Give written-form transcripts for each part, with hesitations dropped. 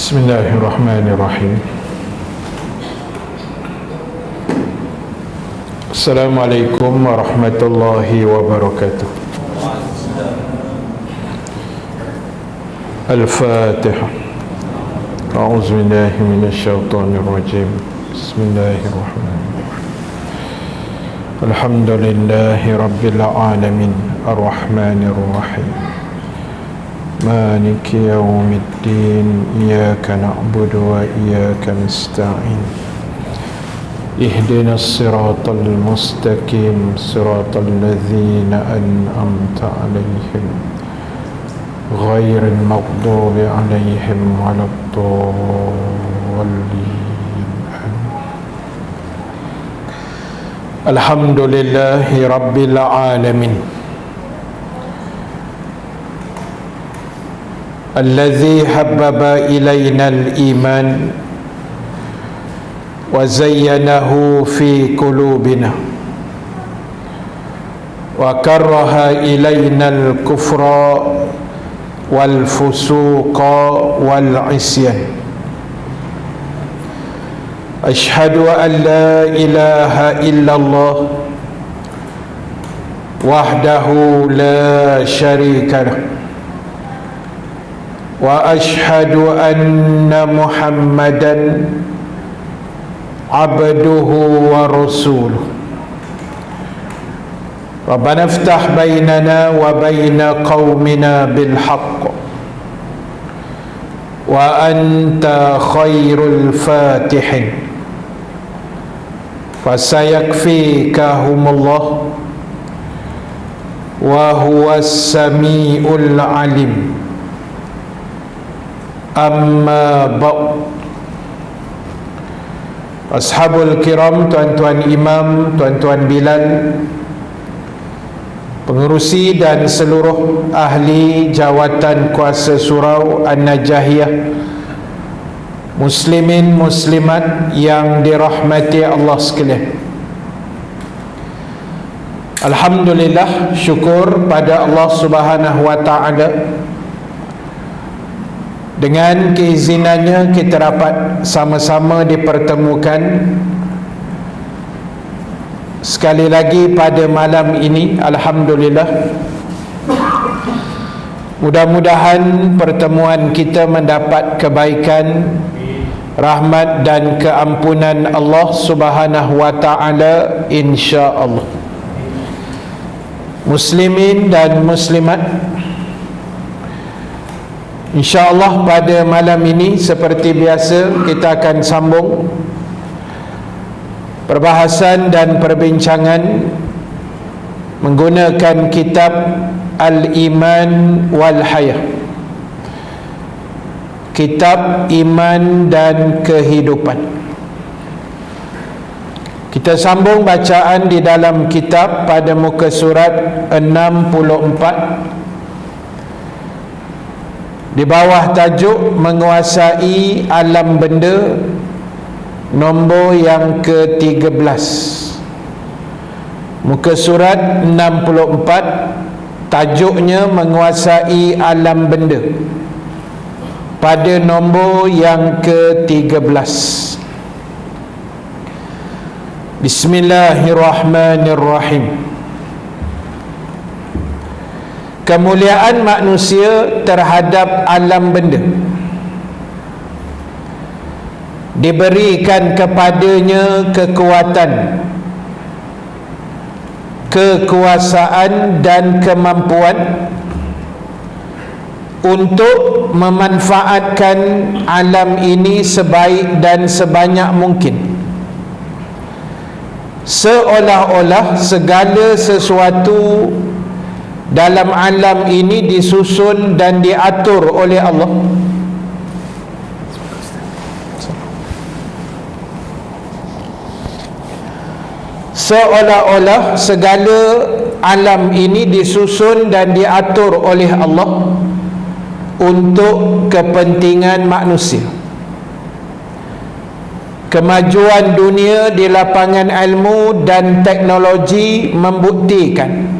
Bismillahirrahmanirrahim. Assalamualaikum warahmatullahi wabarakatuh. Al-Fatihah. A'udzu billahi minasy syaithanir rajim. Bismillahirrahmanirrahim. Alhamdulillahi rabbil alamin, arrahmanir rahim, maliki yaumiddin, iyyaka na'budu wa iyyaka nasta'in, ihdinas siratal mustaqim, siratal ladzina an'amta 'alaihim ghairil maghdubi 'alaihim waladdallin. Alhamdulillahi rabbil alamin, alladzi habbaba ilayna al-iman wa zayyanahu fi qulubina wa karraha ilayna al-kufra wal fusuqa wal isyan. Ashhadu an la ilaha illallah wahdahu la syarika lah, wa ashhadu anna Muhammadan abduhu wa rasuluh. Rabbana iftah bainana wa baina qaumina bil haqq wa anta khairul fatihin, fasayakfikahumullah wa huwas samiul alim. Amma ba'd. Ashabul kiram, tuan-tuan imam, tuan-tuan bilal, pengerusi dan seluruh ahli jawatan kuasa surau An-Najahiyah, muslimin muslimat yang dirahmati Allah sekalian. Alhamdulillah, syukur pada Allah Subhanahu wa taala, dengan keizinannya kita dapat sama-sama dipertemukan sekali lagi pada malam ini. Alhamdulillah, mudah-mudahan pertemuan kita mendapat kebaikan, rahmat dan keampunan Allah Subhanahu wa taala, insya-Allah. Muslimin dan muslimat, insya-Allah pada malam ini seperti biasa kita akan sambung perbahasan dan perbincangan menggunakan kitab Al-Iman wal Hayah, kitab iman dan kehidupan. Kita sambung bacaan di dalam kitab pada muka surat 64 di bawah tajuk menguasai alam benda, nombor yang ke-13. Muka surat 64, tajuknya menguasai alam benda, pada nombor yang ke-13. Bismillahirrahmanirrahim. Kemuliaan manusia terhadap alam benda diberikan kepadanya kekuatan, kekuasaan dan kemampuan untuk memanfaatkan alam ini sebaik dan sebanyak mungkin, seolah-olah segala sesuatu dalam alam ini disusun dan diatur oleh Allah. Seolah-olah segala alam ini disusun dan diatur oleh Allah untuk kepentingan manusia. Kemajuan dunia di lapangan ilmu dan teknologi membuktikan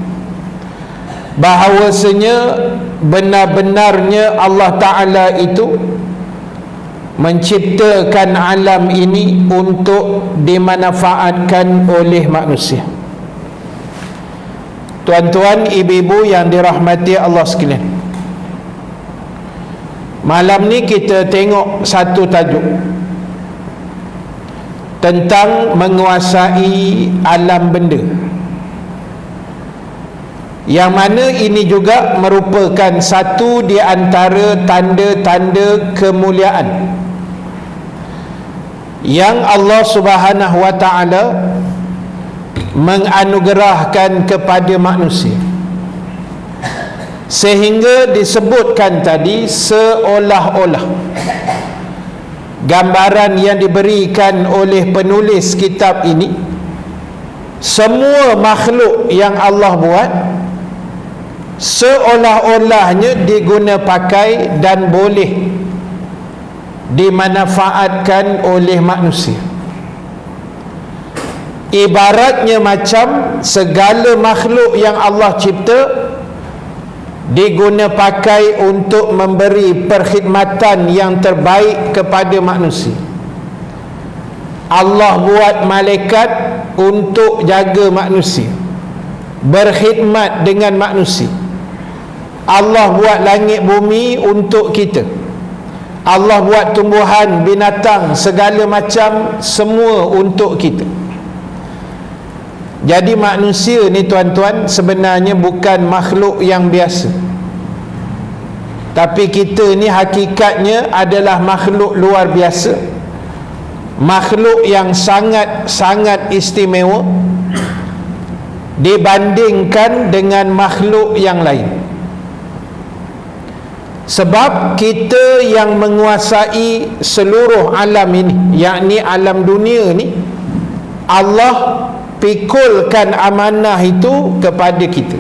bahawasanya benar-benarnya Allah Ta'ala itu menciptakan alam ini untuk dimanfaatkan oleh manusia. Tuan-tuan, ibu-ibu yang dirahmati Allah sekalian, malam ni kita tengok satu tajuk tentang menguasai alam benda, yang mana ini juga merupakan satu di antara tanda-tanda kemuliaan yang Allah Subhanahu wa ta'ala menganugerahkan kepada manusia, sehingga disebutkan tadi seolah-olah gambaran yang diberikan oleh penulis kitab ini, semua makhluk yang Allah buat seolah-olahnya diguna pakai dan boleh dimanfaatkan oleh manusia. Ibaratnya macam segala makhluk yang Allah cipta diguna pakai untuk memberi perkhidmatan yang terbaik kepada manusia. Allah buat malaikat untuk jaga manusia, berkhidmat dengan manusia. Allah buat langit bumi untuk kita. Allah buat tumbuhan, binatang, segala macam, semua untuk kita. Jadi manusia ni tuan-tuan sebenarnya bukan makhluk yang biasa, tapi kita ni hakikatnya adalah makhluk luar biasa, makhluk yang sangat-sangat istimewa dibandingkan dengan makhluk yang lain. Sebab kita yang menguasai seluruh alam ini, yakni alam dunia ni, Allah pikulkan amanah itu kepada kita.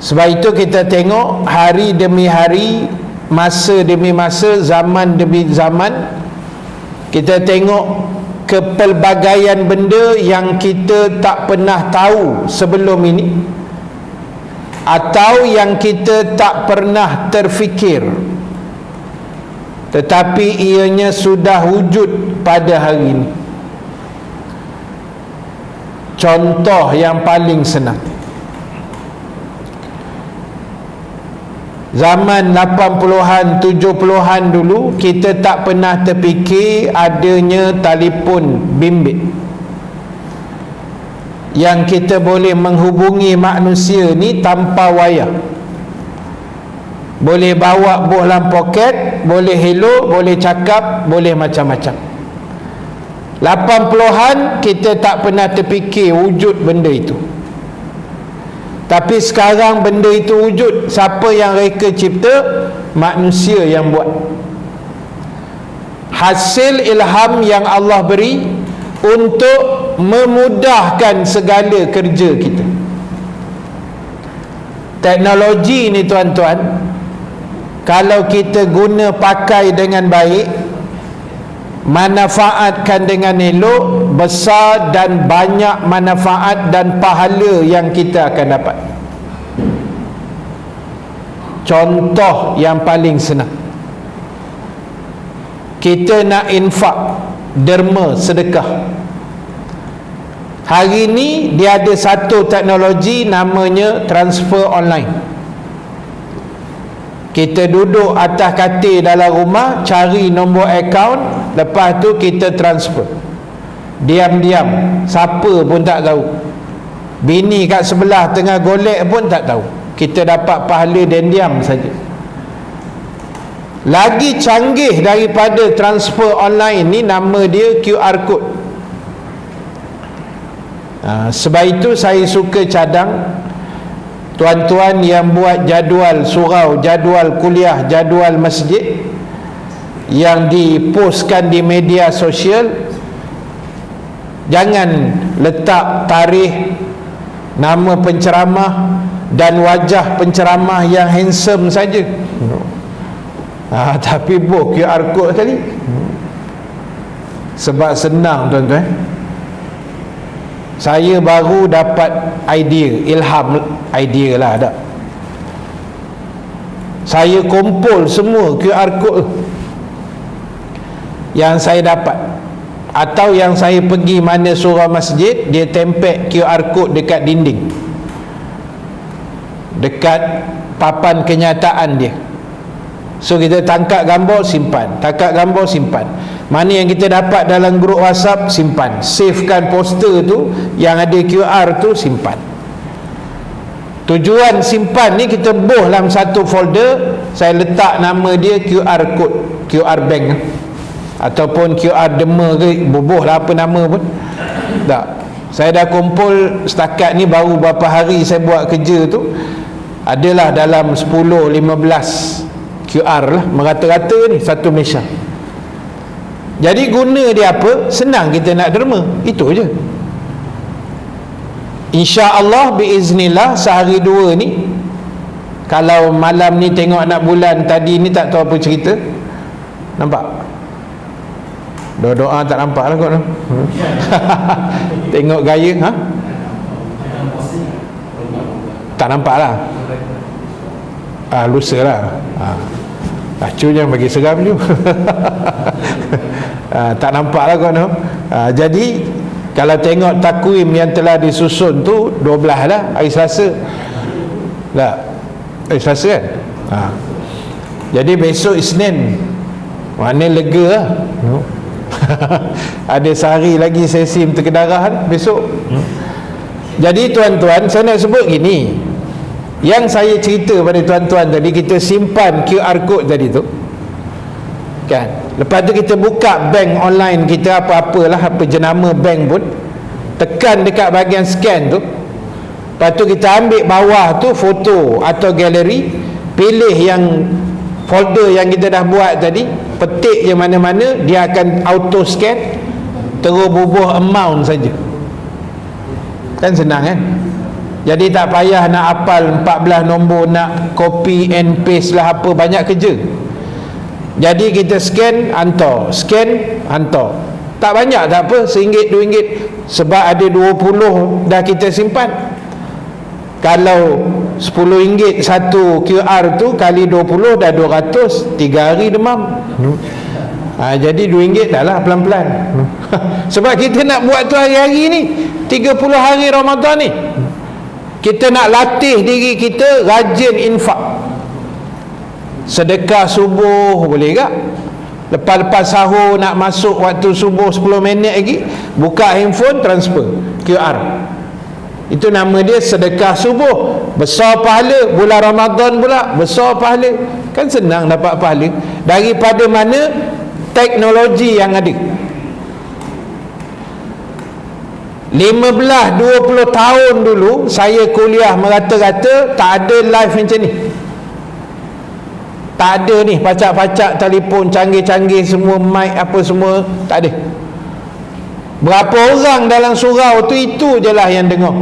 Sebab itu kita tengok hari demi hari, masa demi masa, zaman demi zaman, kita tengok kepelbagaian benda yang kita tak pernah tahu sebelum ini, atau yang kita tak pernah terfikir, tetapi ianya sudah wujud pada hari ini. Contoh yang paling senang, zaman 80-an, 70-an dulu, kita tak pernah terfikir adanya telefon bimbit yang kita boleh menghubungi manusia ni tanpa wayar. Boleh bawa dalam poket, boleh hello, boleh cakap, boleh macam-macam. 80-an kita tak pernah terfikir wujud benda itu. Tapi sekarang benda itu wujud. Siapa yang reka cipta? Manusia yang buat. Hasil ilham yang Allah beri untuk memudahkan segala kerja kita. Teknologi ni tuan-tuan, kalau kita guna pakai dengan baik, manfaatkan dengan elok, besar dan banyak manfaat dan pahala yang kita akan dapat. Contoh yang paling senang, kita nak infak, derma, sedekah. Hari ni dia ada satu teknologi namanya transfer online. Kita duduk atas katil dalam rumah, cari nombor akaun, lepas tu kita transfer diam-diam, siapa pun tak tahu. Bini kat sebelah tengah golek pun tak tahu. Kita dapat pahala diam-diam saja. Lagi canggih daripada transfer online ni, nama dia QR code. Sebab itu saya suka cadang tuan-tuan yang buat jadual surau, jadual kuliah, jadual masjid yang dipostkan di media sosial, jangan letak tarikh, nama penceramah dan wajah penceramah yang handsome saja. Tapi buat QR code sekali. Sebab senang tuan-tuan. Saya baru dapat ilham lah dah. Saya kumpul semua QR code. yang saya dapat, atau yang saya pergi mana surau masjid, dia tempel QR code dekat dinding, dekat papan kenyataan dia. So kita tangkap gambar, simpan, tangkap gambar, simpan. Mana yang kita dapat dalam grup WhatsApp, simpan. Savekan poster tu yang ada QR tu, simpan. Tujuan simpan ni, kita boh dalam satu folder, saya letak nama dia QR code, QR bank ataupun QR derma ke, boh lah apa nama pun. Tak, saya dah kumpul setakat ni, baru berapa hari saya buat kerja tu, adalah dalam 10-15 QR lah, merata-rata ni satu Malaysia. Jadi guna dia apa? Senang kita nak derma, itu je. InsyaAllah biiznillah sehari dua ni, kalau malam ni tengok anak bulan tadi ni tak tahu apa cerita, nampak? Doa-doa tak nampak lah kot. Tengok gaya, ha? Tak nampak lah. Lusa lah. Lacu jangan bagi seram je. Tak nampak lah kot. Jadi kalau tengok takwim yang telah disusun tu 12 lah, hari Selasa tak? Hari Selasa kan? Jadi besok Isnin, mana lega lah. Ada sehari lagi sesi terkedarah besok. Jadi tuan-tuan, saya nak sebut gini, yang saya cerita pada tuan-tuan tadi, kita simpan QR code tadi tu kan, lepas tu kita buka bank online kita, apa-apalah, apa jenama bank pun, tekan dekat bahagian scan tu, lepas tu kita ambil bawah tu foto atau galeri, pilih yang folder yang kita dah buat tadi, petik je mana-mana, dia akan auto scan, terus bubuh amount saja. Kan senang kan? Jadi tak payah nak hafal 14 nombor, nak copy and paste lah, apa banyak kerja. Jadi kita scan, hantar, scan, hantar. Tak banyak tak apa, RM1, RM2, sebab ada 20 dah kita simpan. Kalau RM10 satu QR tu kali 20 dah 200, 3 hari demam. Jadi RM2 dah lah, pelan-pelan. Sebab kita nak buat tu hari-hari ni, 30 hari Ramadan ni. Kita nak latih diri kita rajin infak. Sedekah subuh boleh tak? Lepas-lepas sahur nak masuk waktu subuh 10 minit lagi, buka handphone, transfer QR. Itu nama dia sedekah subuh. Besar pahala. Bulan Ramadan pula besar pahala. Kan senang dapat pahala. Daripada mana? Teknologi yang ada. 15-20 tahun dulu saya kuliah merata-rata tak ada live macam ni. Tak ada ni pacak-pacak telefon canggih-canggih semua, mic apa semua, tak ada. Berapa orang dalam surau tu, itu je lah yang dengar.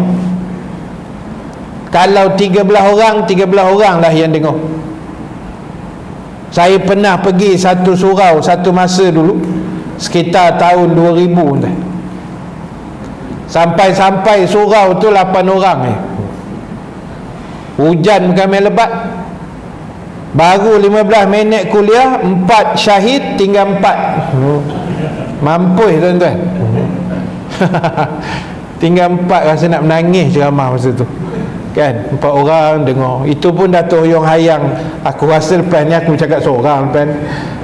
Kalau 13 orang, 13 orang lah yang dengar. Saya pernah pergi satu surau satu masa dulu, sekitar tahun 2000 tu. Sampai-sampai surau tu 8 orang ni. Hujan bukan main lebat. Baru 15 minit kuliah, 4 syahid, tinggal 4. Mampus tuan-tuan. Tinggal 4, rasa nak menangis ceramah masa tu. Kan, 4 orang dengar. Itu pun dah toyong hayang. Aku rasa lepas ni aku cakap seorang lepas.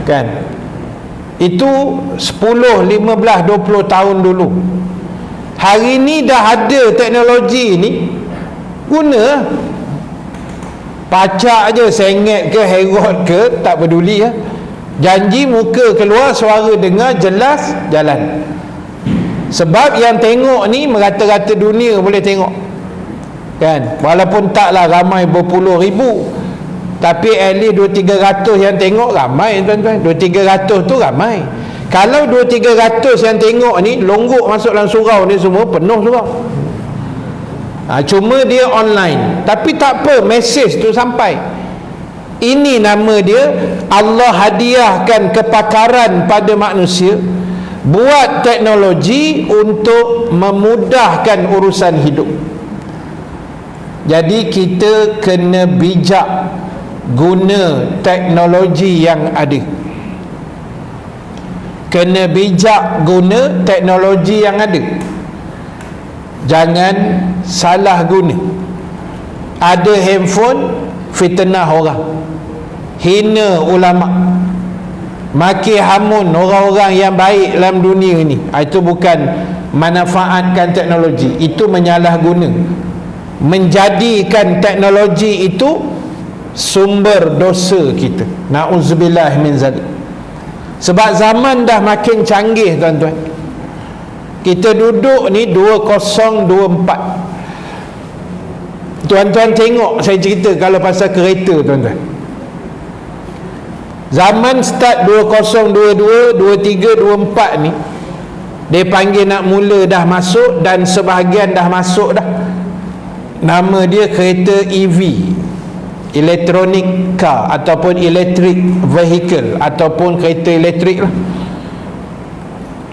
Kan. Itu 10, 15, 20 tahun dulu. Hari ni dah ada teknologi ni, guna. Pacak je, sengit ke, herod ke, tak peduli ya. Janji muka keluar, suara dengar, jelas, jalan. Sebab yang tengok ni merata-rata dunia boleh tengok. Kan? Walaupun taklah ramai berpuluh ribu, tapi at least 200-300 yang tengok ramai tuan-tuan. 200-300 tu ramai. Kalau 200-300 yang tengok ni longgok masuk dalam surau ni semua, penuh surau. Cuma dia online. Tapi tak apa, mesej tu sampai. Ini nama dia, Allah hadiahkan kepakaran pada manusia, buat teknologi untuk memudahkan urusan hidup. Jadi kita kena bijak guna teknologi yang ada. kena bijak guna teknologi yang ada, jangan salah guna. Ada handphone, fitnah orang, hina ulama, maki hamun orang-orang yang baik dalam dunia ni. Itu bukan manfaatkan teknologi, itu menyalahguna, menjadikan teknologi itu sumber dosa kita. Na'udzubillah min zalik. Sebab zaman dah makin canggih, tuan-tuan. Kita duduk ni 2024. Tuan-tuan tengok, saya cerita kalau pasal kereta, tuan-tuan. Zaman start 2022, 23, 24 ni, dia panggil nak mula dah masuk, dan sebahagian dah masuk dah. Nama dia kereta EV, electronic car, ataupun electric vehicle, ataupun kereta elektrik lah.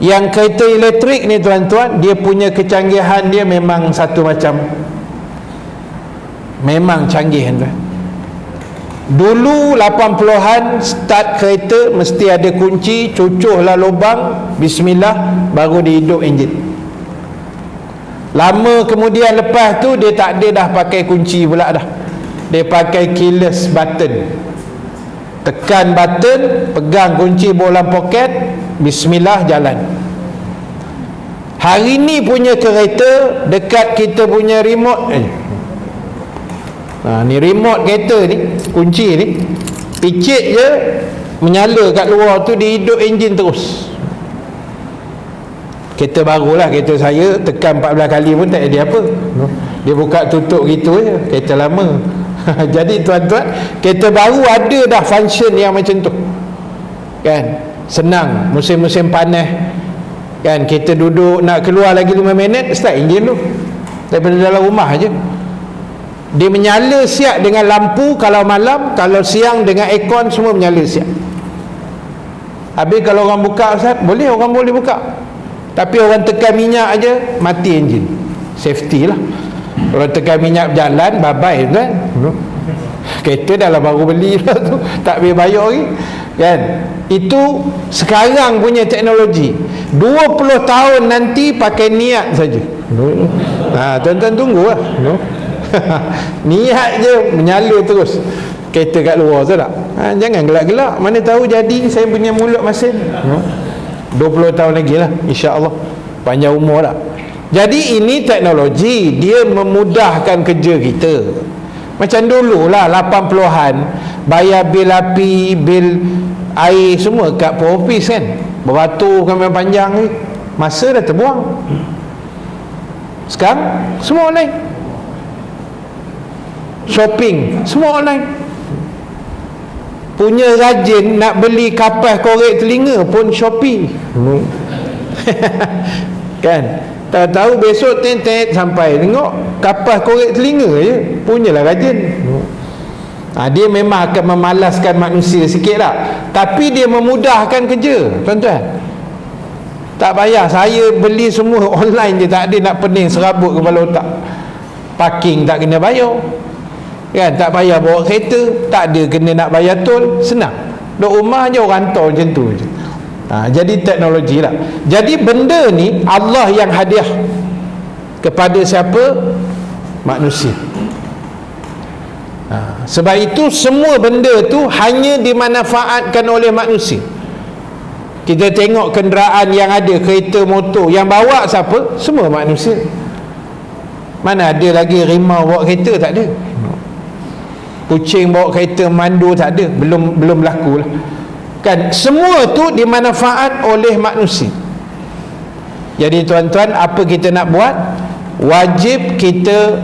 Yang kereta elektrik ni, tuan-tuan, dia punya kecanggihan dia memang satu macam, memang canggih, tuan. Dulu 80-an start kereta mesti ada kunci, cucuhlah lubang, bismillah, baru dihidup enjin. Lama kemudian lepas tu dia tak ada dah pakai kunci pula dah, dia pakai keyless button. Tekan button, pegang kunci bola poket, bismillah, jalan. Hari ni punya kereta dekat kita punya remote, ni remote kereta ni, kunci ni, picit je menyala kat luar tu, dia hidup enjin terus. Kereta barulah, kereta saya tekan 14 kali pun tak ada apa, dia buka tutup gitu je. Kereta lama. Jadi tuan-tuan, kereta baru ada dah function yang macam tu, kan? Senang. Musim-musim panas, kan, kita duduk nak keluar lagi 5 minit, start enjin tu daripada dalam rumah je. Dia menyala siap dengan lampu kalau malam, kalau siang dengan aircon semua menyala siap. Habis kalau orang buka, Ustaz, boleh, orang boleh buka, tapi orang tekan minyak aja mati enjin. Safety lah. Orang tekan minyak berjalan, bye-bye, kan? Kereta dah lah baru beli lah tu, tak boleh bayar lagi, kan? Itu sekarang punya teknologi. 20 tahun nanti pakai niat saja. Tuan-tuan tunggu lah. Niat je menyala terus kereta kat luar tu tak? Jangan gelak-gelak, mana tahu jadi saya punya mulut masin. 20 tahun lagi lah, insya-Allah, panjang umur lah. Jadi ini teknologi, dia memudahkan kerja kita. Macam dulu lah 80-an, bayar bil api, bil air semua kat office, kan, beratur kan panjang ni, masa dah terbuang. Sekarang semua online, shopping semua online. Punya rajin nak beli kapas korek telinga pun Shopee. Kan, tak tahu besok tet sampai tengok kapas korek telinga je, punyalah rajin. Dia memang akan memalaskan manusia sikit lah, tapi dia memudahkan kerja, tuan-tuan. Tak payah saya beli semua online je, tak ada nak pening serabut kepala otak. Parking tak kena bayar, kan, tak payah bawa kereta, tak ada kena nak bayar tol, senang. Duduk rumah je, orang hantar macam tu je. Jadi teknologi lah. Jadi benda ni Allah yang hadiah kepada siapa? Manusia. Sebab itu semua benda tu hanya dimanfaatkan oleh manusia. Kita tengok kenderaan yang ada, kereta, motor, yang bawa siapa? Semua manusia. Mana ada lagi rimau bawa kereta? Tak ada. Kucing bawa kereta, mandu, tak ada. Belum berlaku lah, kan. Semua tu dimanfaat oleh manusia. Jadi tuan-tuan, apa kita nak buat? Wajib kita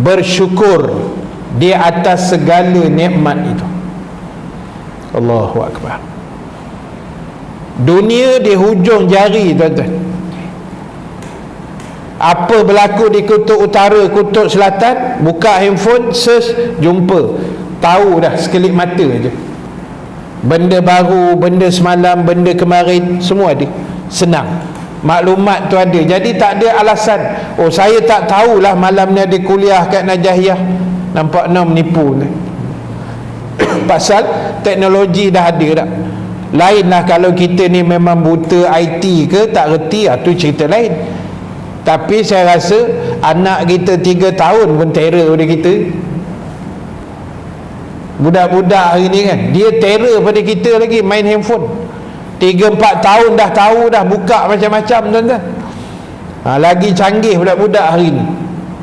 bersyukur di atas segala nikmat itu. Allahu Akbar. Dunia di hujung jari, tuan-tuan. Apa berlaku di kutub utara, kutub selatan, buka handphone, search, jumpa, tahu dah sekelip mata je. Benda baru, benda semalam, benda kemarin, semua ada. Senang, maklumat tu ada. Jadi tak ada alasan, oh saya tak tahulah malam ni ada kuliah kat Najahiyah, nampak nak menipu. Pasal teknologi dah ada dah. Lainlah kalau kita ni memang buta IT ke, tak reti, tu cerita lain. Tapi saya rasa anak kita 3 tahun pun terror pada kita. Budak-budak hari ni kan, dia terror pada kita lagi main handphone. 3-4 tahun dah tahu dah buka macam-macam, tuan-tuan. Lagi canggih budak-budak hari ni.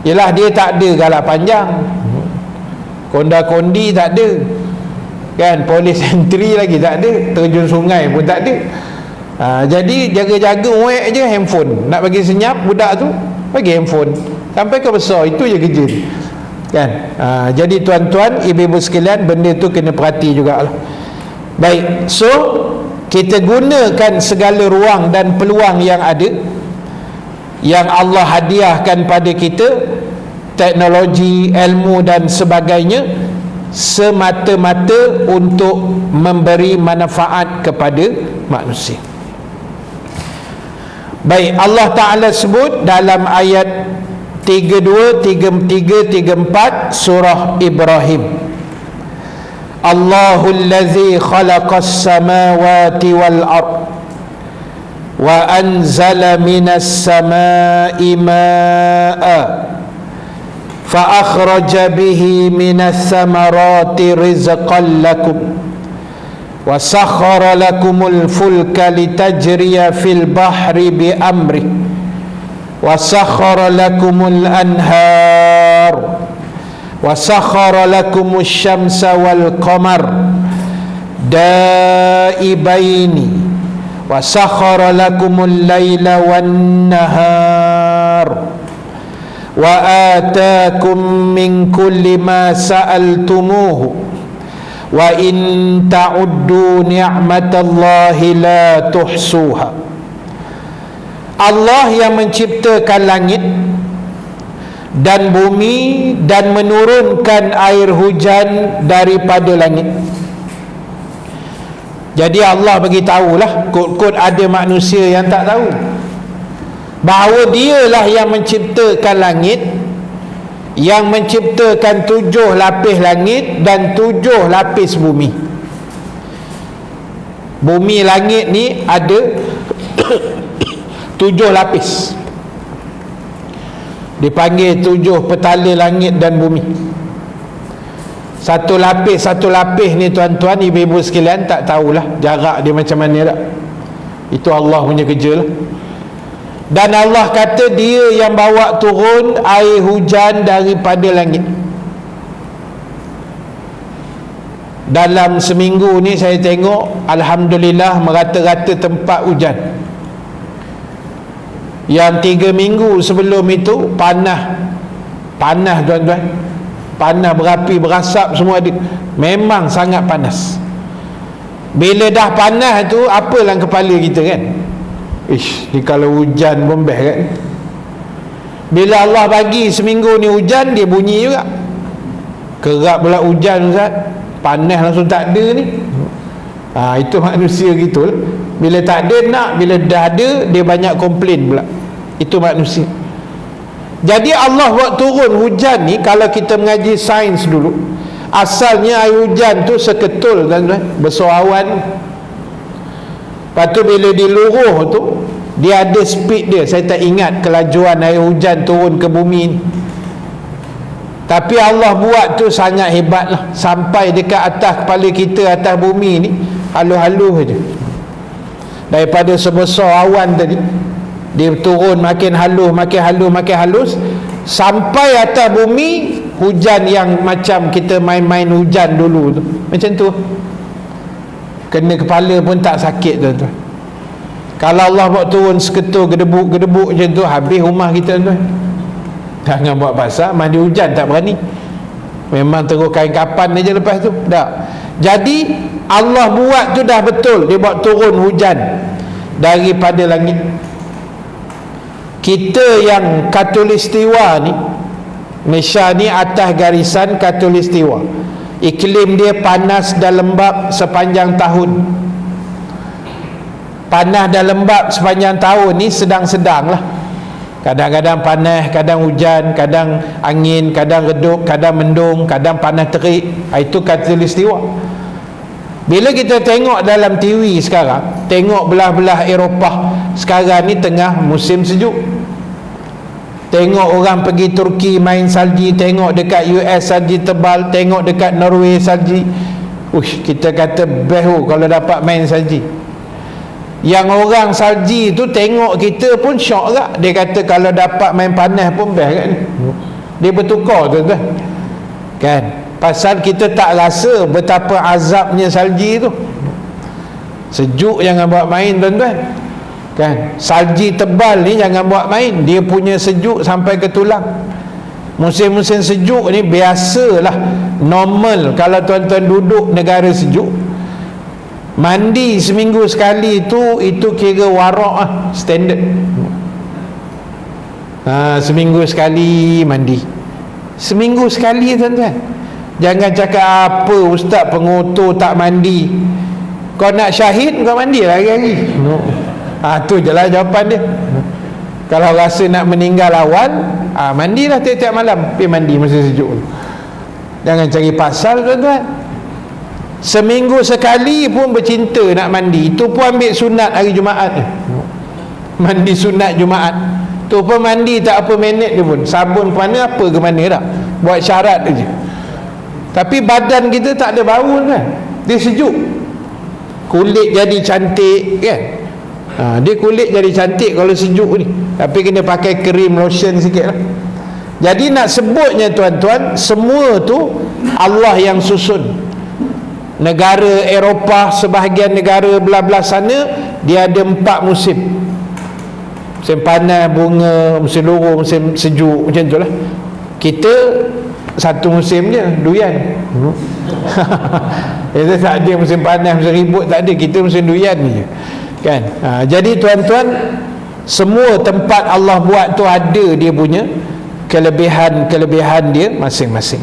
Yelah, dia tak ada galak panjang, konda-kondi tak ada kan, polis entry lagi tak ada, terjun sungai pun tak ada. Jadi jaga-jaga wek je handphone. Nak bagi senyap budak tu, bagi handphone sampai ke besar. Itu je kerja kan. Jadi tuan-tuan, ibu-ibu sekalian, benda tu kena perhati jugalah. Baik, so kita gunakan segala ruang dan peluang yang ada, yang Allah hadiahkan pada kita, teknologi, ilmu dan sebagainya, semata-mata untuk memberi manfaat kepada manusia. Baik, Allah Ta'ala sebut dalam ayat 32, 33, 34 surah Ibrahim, Allahul ladzi khalaqas samawati wal ard wa anzala minas samai ma'a فأخرج به من الثمرات رزقا لكم وسخر لكم الفلك لتجري في البحر بأمره وسخر لكم الأنهار وسخر لكم الشمس والقمر دائبين وسخر لكم الليل والنهار وآتاكم من كل ما سألتموه وإن تعدوا نعمة الله لا تحصوها. Allah yang menciptakan langit dan bumi dan menurunkan air hujan daripada langit. Jadi Allah bagi tahulah, kod-kod ada manusia yang tak tahu, bahawa dialah yang menciptakan langit, yang menciptakan 7 lapis langit dan 7 lapis bumi. Bumi langit ni ada 7 lapis, dipanggil 7 petala langit dan bumi. Satu lapis ni tuan-tuan, ibu-ibu sekalian, tak tahulah jarak dia macam mana tak. Itu Allah punya kerja lah. Dan Allah kata dia yang bawa turun air hujan daripada langit. Dalam seminggu ni saya tengok, alhamdulillah, merata-rata tempat hujan. Yang 3 minggu sebelum itu panas tuan-tuan, panas berapi berasap semua ada. Memang sangat panas. Bila dah panas tu, apalah kepala kita kan, ni kalau hujan pun best kan. Bila Allah bagi seminggu ni hujan, dia bunyi juga. Kerap pula hujan, Ustaz, panas langsung tak ada ni. Itu manusia gitu lah. Bila tak ada nak, bila dah ada dia banyak komplain pula. Itu manusia. Jadi Allah buat turun hujan ni, kalau kita mengaji sains dulu, asalnya air hujan tu seketul tuan-tuan, besar awan. Lepas tu bila diluruh tu, dia ada speed dia. Saya tak ingat kelajuan air hujan turun ke bumi ni, tapi Allah buat tu sangat hebat lah. Sampai dekat atas kepala kita, atas bumi ni, halus-halus je. Daripada sebesar awan tadi, dia turun makin halus, makin halus, makin halus, sampai atas bumi. Hujan yang macam kita main-main hujan dulu tu, macam tu. Kena kepala pun tak sakit tuan-tuan. Kalau Allah buat turun seketul gedebuk-gedebuk macam tu, habis rumah kita tuan-tuan. Jangan buat pasal mandi hujan tak berani, memang terus kain kapan aja lepas tu dah. Jadi Allah buat tu dah betul, dia buat turun hujan daripada langit. Kita yang Khatulistiwa ni, Malaysia ni atas garisan Khatulistiwa, iklim dia panas dan lembap sepanjang tahun. Panas dan lembap sepanjang tahun ni sedang-sedang lah. Kadang-kadang panas, kadang hujan, kadang angin, kadang redup, kadang mendung, kadang panas terik. Itu Khatulistiwa. Bila kita tengok dalam TV sekarang, tengok belah-belah Eropah sekarang ni tengah musim sejuk. Tengok orang pergi Turki main salji, tengok dekat US salji tebal, tengok dekat Norway salji. Kita kata best kalau dapat main salji. Yang orang salji tu tengok kita pun syok tak? Dia kata kalau dapat main panas pun best kan. Dia bertukar tu kan. Pasal kita tak rasa betapa azabnya salji tu. Sejuk jangan buat main tuan-tuan kan. Salji tebal ni jangan buat main, dia punya sejuk sampai ke tulang. Musim-musim sejuk ni biasalah, normal kalau tuan-tuan duduk negara sejuk, mandi seminggu sekali tu, itu kira warak lah, standard. Seminggu sekali mandi, seminggu sekali tuan-tuan. Jangan cakap apa ustaz pengotor tak mandi. Kau nak syahid kau mandi lah hari-hari. Tu je lah jawapan dia. Kalau rasa nak meninggal awal, mandilah tiap-tiap malam. Pergi mandi masa sejuk. Jangan cari pasal tuan-tuan. Seminggu sekali pun bercinta nak mandi. Itu pun ambil sunat hari Jumaat ni. Mandi sunat Jumaat. Tu pun mandi tak apa minit dia pun. Sabun ke mana, apa ke mana dah. Buat syarat je. Tapi badan kita tak ada bau kan. Dia sejuk. Kulit jadi cantik kan. Dia kulit jadi cantik kalau sejuk ni. Tapi kena pakai krim lotion sikit lah. Jadi nak sebutnya tuan-tuan, semua tu Allah yang susun. Negara Eropah, sebahagian negara belah-belah sana, dia ada 4 musim. Musim panas, bunga, musim luru, musim sejuk, macam tu lah. Kita satu musim je, durian. Kita tak ada musim panas, musim ribut tak ada. Kita musim durian je kan. Jadi tuan-tuan, semua tempat Allah buat tu ada dia punya kelebihan dia masing-masing.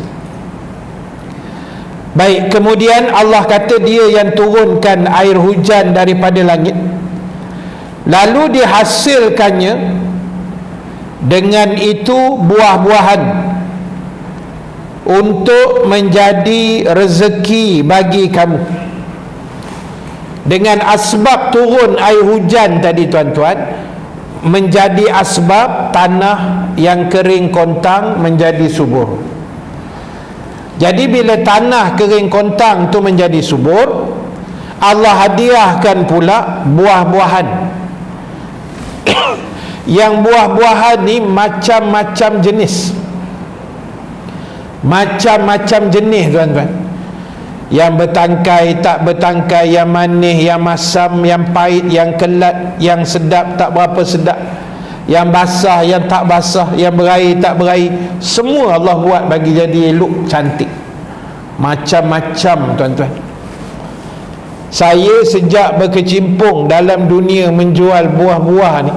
Baik, kemudian Allah kata dia yang turunkan air hujan daripada langit, lalu dihasilkannya dengan itu buah-buahan untuk menjadi rezeki bagi kamu. Dengan asbab turun air hujan tadi tuan-tuan, menjadi asbab tanah yang kering kontang menjadi subur. Jadi bila tanah kering kontang tu menjadi subur, Allah hadiahkan pula buah-buahan. Yang buah-buahan ni macam-macam jenis. Macam-macam jenis tuan-tuan. Yang bertangkai, tak bertangkai, yang manis, yang masam, yang pahit, yang kelat, yang sedap, tak berapa sedap, yang basah, yang tak basah, yang berair, tak berair. Semua Allah buat bagi jadi elok, cantik. Macam-macam tuan-tuan. Saya sejak berkecimpung dalam dunia menjual buah-buah ni,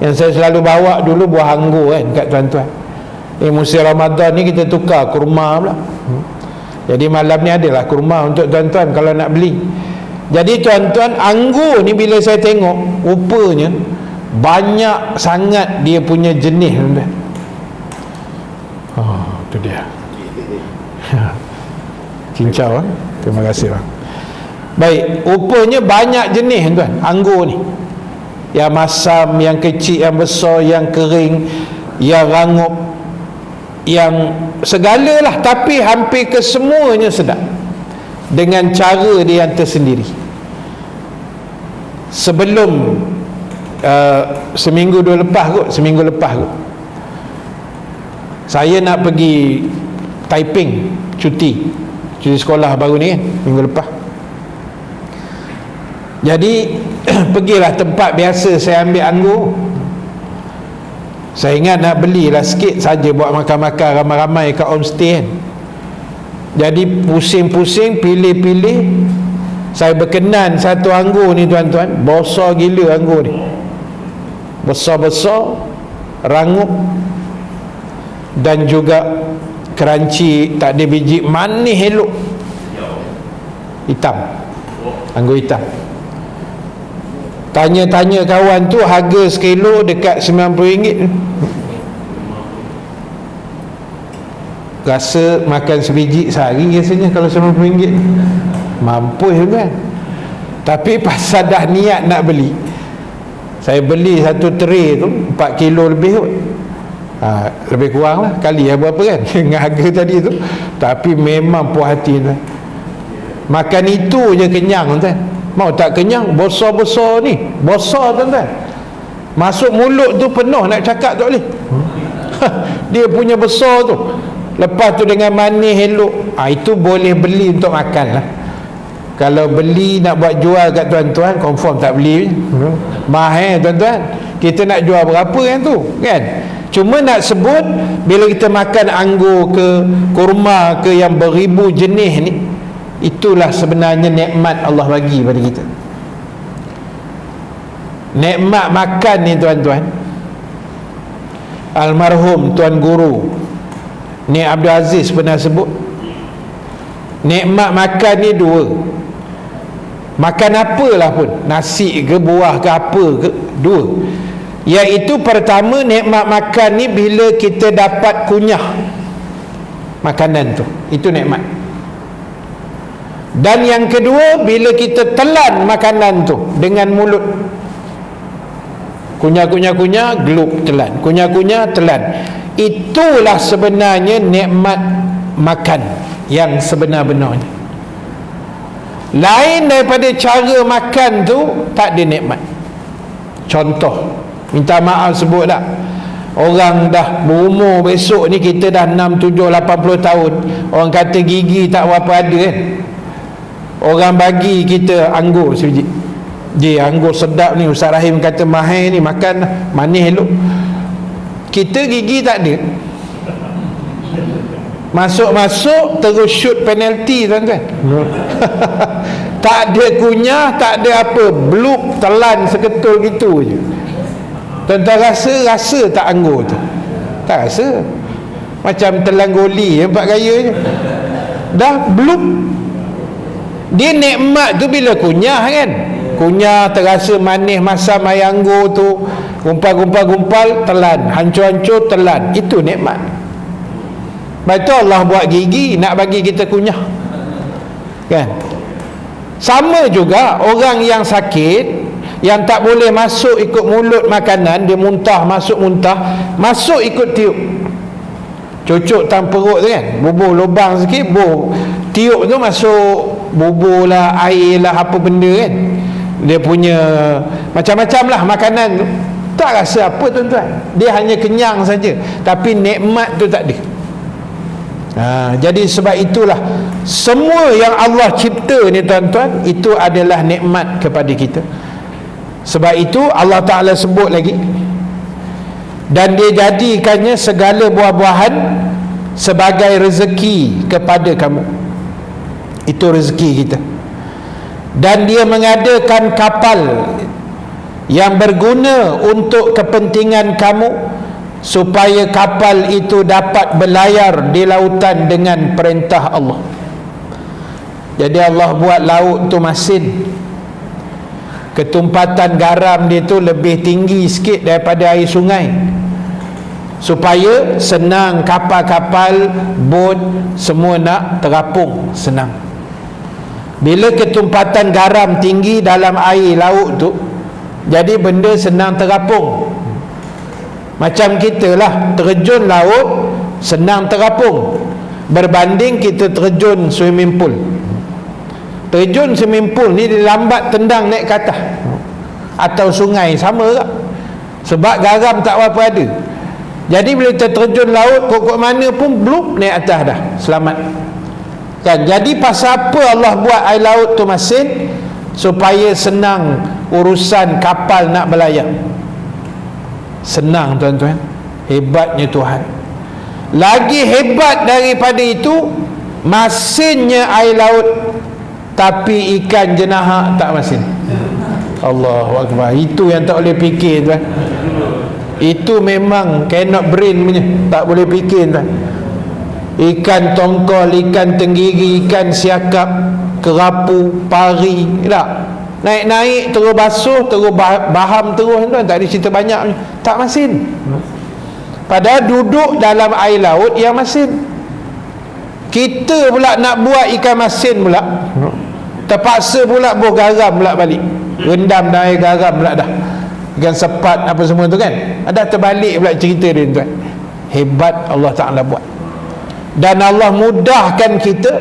yang saya selalu bawa dulu buah anggur kan kat tuan-tuan. Musim Ramadan ni kita tukar kurma pula. Jadi malam ni adalah kurma untuk tuan-tuan kalau nak beli. Jadi tuan-tuan, anggur ni bila saya tengok, rupanya banyak sangat dia punya jenis tuan-tuan. Tu dia. Cincau terima kasih bang. Baik, rupanya banyak jenis tuan anggur ni. Yang masam, yang kecil, yang besar, yang kering, yang rangup, yang segalalah, tapi hampir kesemuanya sedap dengan cara dia yang tersendiri. Sebelum seminggu lepas kot saya nak pergi Taiping, cuti sekolah baru ni kan, minggu lepas. Jadi pergilah tempat biasa saya ambil anggur. Saya ingat nak belilah sikit saja buat makan-makan ramai-ramai kat homestay kan. Jadi pusing-pusing pilih-pilih, saya berkenan satu anggur ni tuan-tuan. Besar gila anggur ni, besar-besar, rangup, dan juga crunchy, tak ada biji, manis elok. Hitam, anggur hitam. Tanya-tanya kawan tu, harga sekilo dekat RM90. Rasa makan sebiji sehari rasanya kalau RM90. mampu kan. Tapi pasal dah niat nak beli, saya beli satu tray tu 4 kilo lebih tu. Lebih kurang lah kali berapa kan dengan harga tadi tu. Tapi memang puas hati tu. Makan itu je kenyang tuan. Mau tak kenyang, besar-besar ni, besar tuan-tuan. Masuk mulut tu penuh, nak cakap tak boleh. Dia punya besar tu. Lepas tu dengan manis elok. Itu boleh beli untuk makan lah. Kalau beli nak buat jual kat tuan-tuan, confirm tak beli. Mahal tuan-tuan. Kita nak jual berapa kan tu kan. Cuma nak sebut, bila kita makan anggur ke, kurma ke yang beribu jenis ni, itulah sebenarnya nikmat Allah bagi pada kita. Nikmat makan ni tuan-tuan, almarhum Tuan Guru Ni Abdul Aziz pernah sebut, nikmat makan ni dua. Makan apalah pun, nasi ke, buah ke, apa ke, dua. Iaitu pertama, nikmat makan ni bila kita dapat kunyah makanan tu, itu nikmat. Dan yang kedua, bila kita telan makanan tu dengan mulut, kunyah-kunyah, gelup, telan, kunyah-kunyah, telan. Itulah sebenarnya nikmat makan yang sebenar-benarnya. Lain daripada cara makan tu, tak ada nikmat. Contoh, minta maaf sebut tak, orang dah berumur besok ni, kita dah 6, 7, 80 tahun, orang kata gigi tak berapa ada kan. Orang bagi kita anggur sebiji, dia anggur sedap ni, Ustaz Rahim kata mahal ni, makan lah, manis elok. Kita gigi tak ada, masuk-masuk terus shoot penalty tuan-tuan. Tak ada kunyah, tak ada apa, bluk, telan seketul gitu je. Tuan-tuan rasa tak anggur tu? Tak rasa. Macam telan goli, nampak gaya je, dah bluk. Dia nikmat tu bila kunyah kan, kunyah terasa manis, masam air anggur tu, gumpal, telan, hancur-hancur, telan, itu nikmat. Betul Allah buat gigi nak bagi kita kunyah kan. Sama juga orang yang sakit, yang tak boleh masuk ikut mulut makanan, dia muntah, masuk ikut tiup, cucuk tanpa perut tu kan, bubur lubang sikit, tiup tu masuk, bubur lah, air lah, apa benda kan, dia punya macam-macam lah makanan tu. Tak rasa apa tuan-tuan, dia hanya kenyang saja, tapi nikmat tu tak ada. Jadi sebab itulah semua yang Allah cipta ni tuan-tuan, itu adalah nikmat kepada kita. Sebab itu Allah Ta'ala sebut lagi, dan dia jadikannya segala buah-buahan sebagai rezeki kepada kamu. Itu rezeki kita. Dan dia mengadakan kapal yang berguna untuk kepentingan kamu, supaya kapal itu dapat berlayar di lautan dengan perintah Allah. Jadi Allah buat laut tu masin, ketumpatan garam dia tu lebih tinggi sikit daripada air sungai, supaya senang kapal-kapal, bot semua nak terapung senang. Bila ketumpatan garam tinggi dalam air laut tu, jadi benda senang terapung. Macam kita lah, terjun laut senang terapung, berbanding kita terjun swimming pool. Terjun swimming pool ni dia lambat tendang naik ke atas, atau sungai sama tak, sebab garam tak berapa ada. Jadi bila kita terjun laut, pokok mana pun bluk naik atas dah, selamat kan. Jadi pasal apa Allah buat air laut tu masin? Supaya senang urusan kapal nak berlayar. Senang tuan-tuan. Hebatnya Tuhan. Lagi hebat daripada itu, masinnya air laut, tapi ikan jenahak tak masin. Allahu Akbar. Itu yang tak boleh fikir tuan. Itu memang cannot brain punya, tak boleh fikir tuan. Ikan tongkol, ikan tenggiri, ikan siakap, kerapu, pari, tak, naik-naik terus basuh, terus baham terus tuan, tak ada cerita banyak, tak masin. Padahal duduk dalam air laut yang masin. Kita pula nak buat ikan masin pula, terpaksa pula buh garam pula balik, rendam dah air garam pula dah, dengan sepat apa semua tu kan, ada terbalik pula cerita dia tuan. Hebat Allah Ta'ala buat. Dan Allah mudahkan kita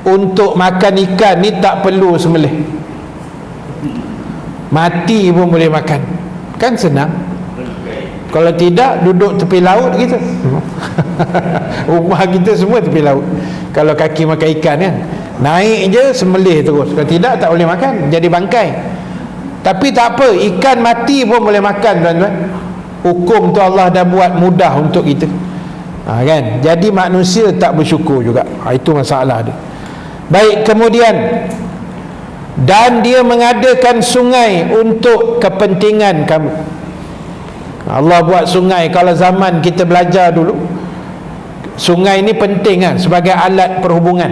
untuk makan ikan ni, tak perlu sembelih, mati pun boleh makan, kan senang. Kalau tidak, duduk tepi laut kita rumah kita semua tepi laut. Kalau kaki makan ikan kan, naik je sembelih terus, kalau tidak tak boleh makan, jadi bangkai. Tapi tak apa, ikan mati pun boleh makan tuan-tuan. Hukum tu Allah dah buat mudah untuk kita, kan? Jadi manusia tak bersyukur juga, itu masalah dia. Baik, kemudian dan dia mengadakan sungai untuk kepentingan kamu. Allah buat sungai. Kalau zaman kita belajar dulu, sungai ni penting kan, sebagai alat perhubungan.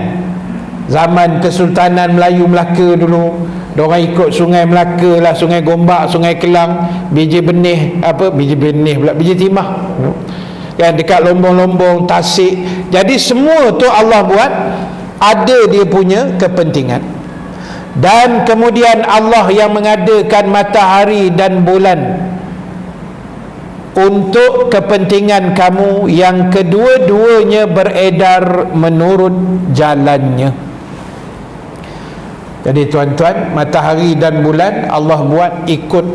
Zaman Kesultanan Melayu Melaka dulu, diorang ikut sungai Melaka lah, sungai Gombak, sungai Kelang, biji benih, biji timah kan, dekat Lombong-Lombong, Tasik. Jadi semua tu Allah buat ada dia punya kepentingan. Dan kemudian Allah yang mengadakan matahari dan bulan untuk kepentingan kamu, yang kedua-duanya beredar menurut jalannya. Jadi tuan-tuan, matahari dan bulan Allah buat ikut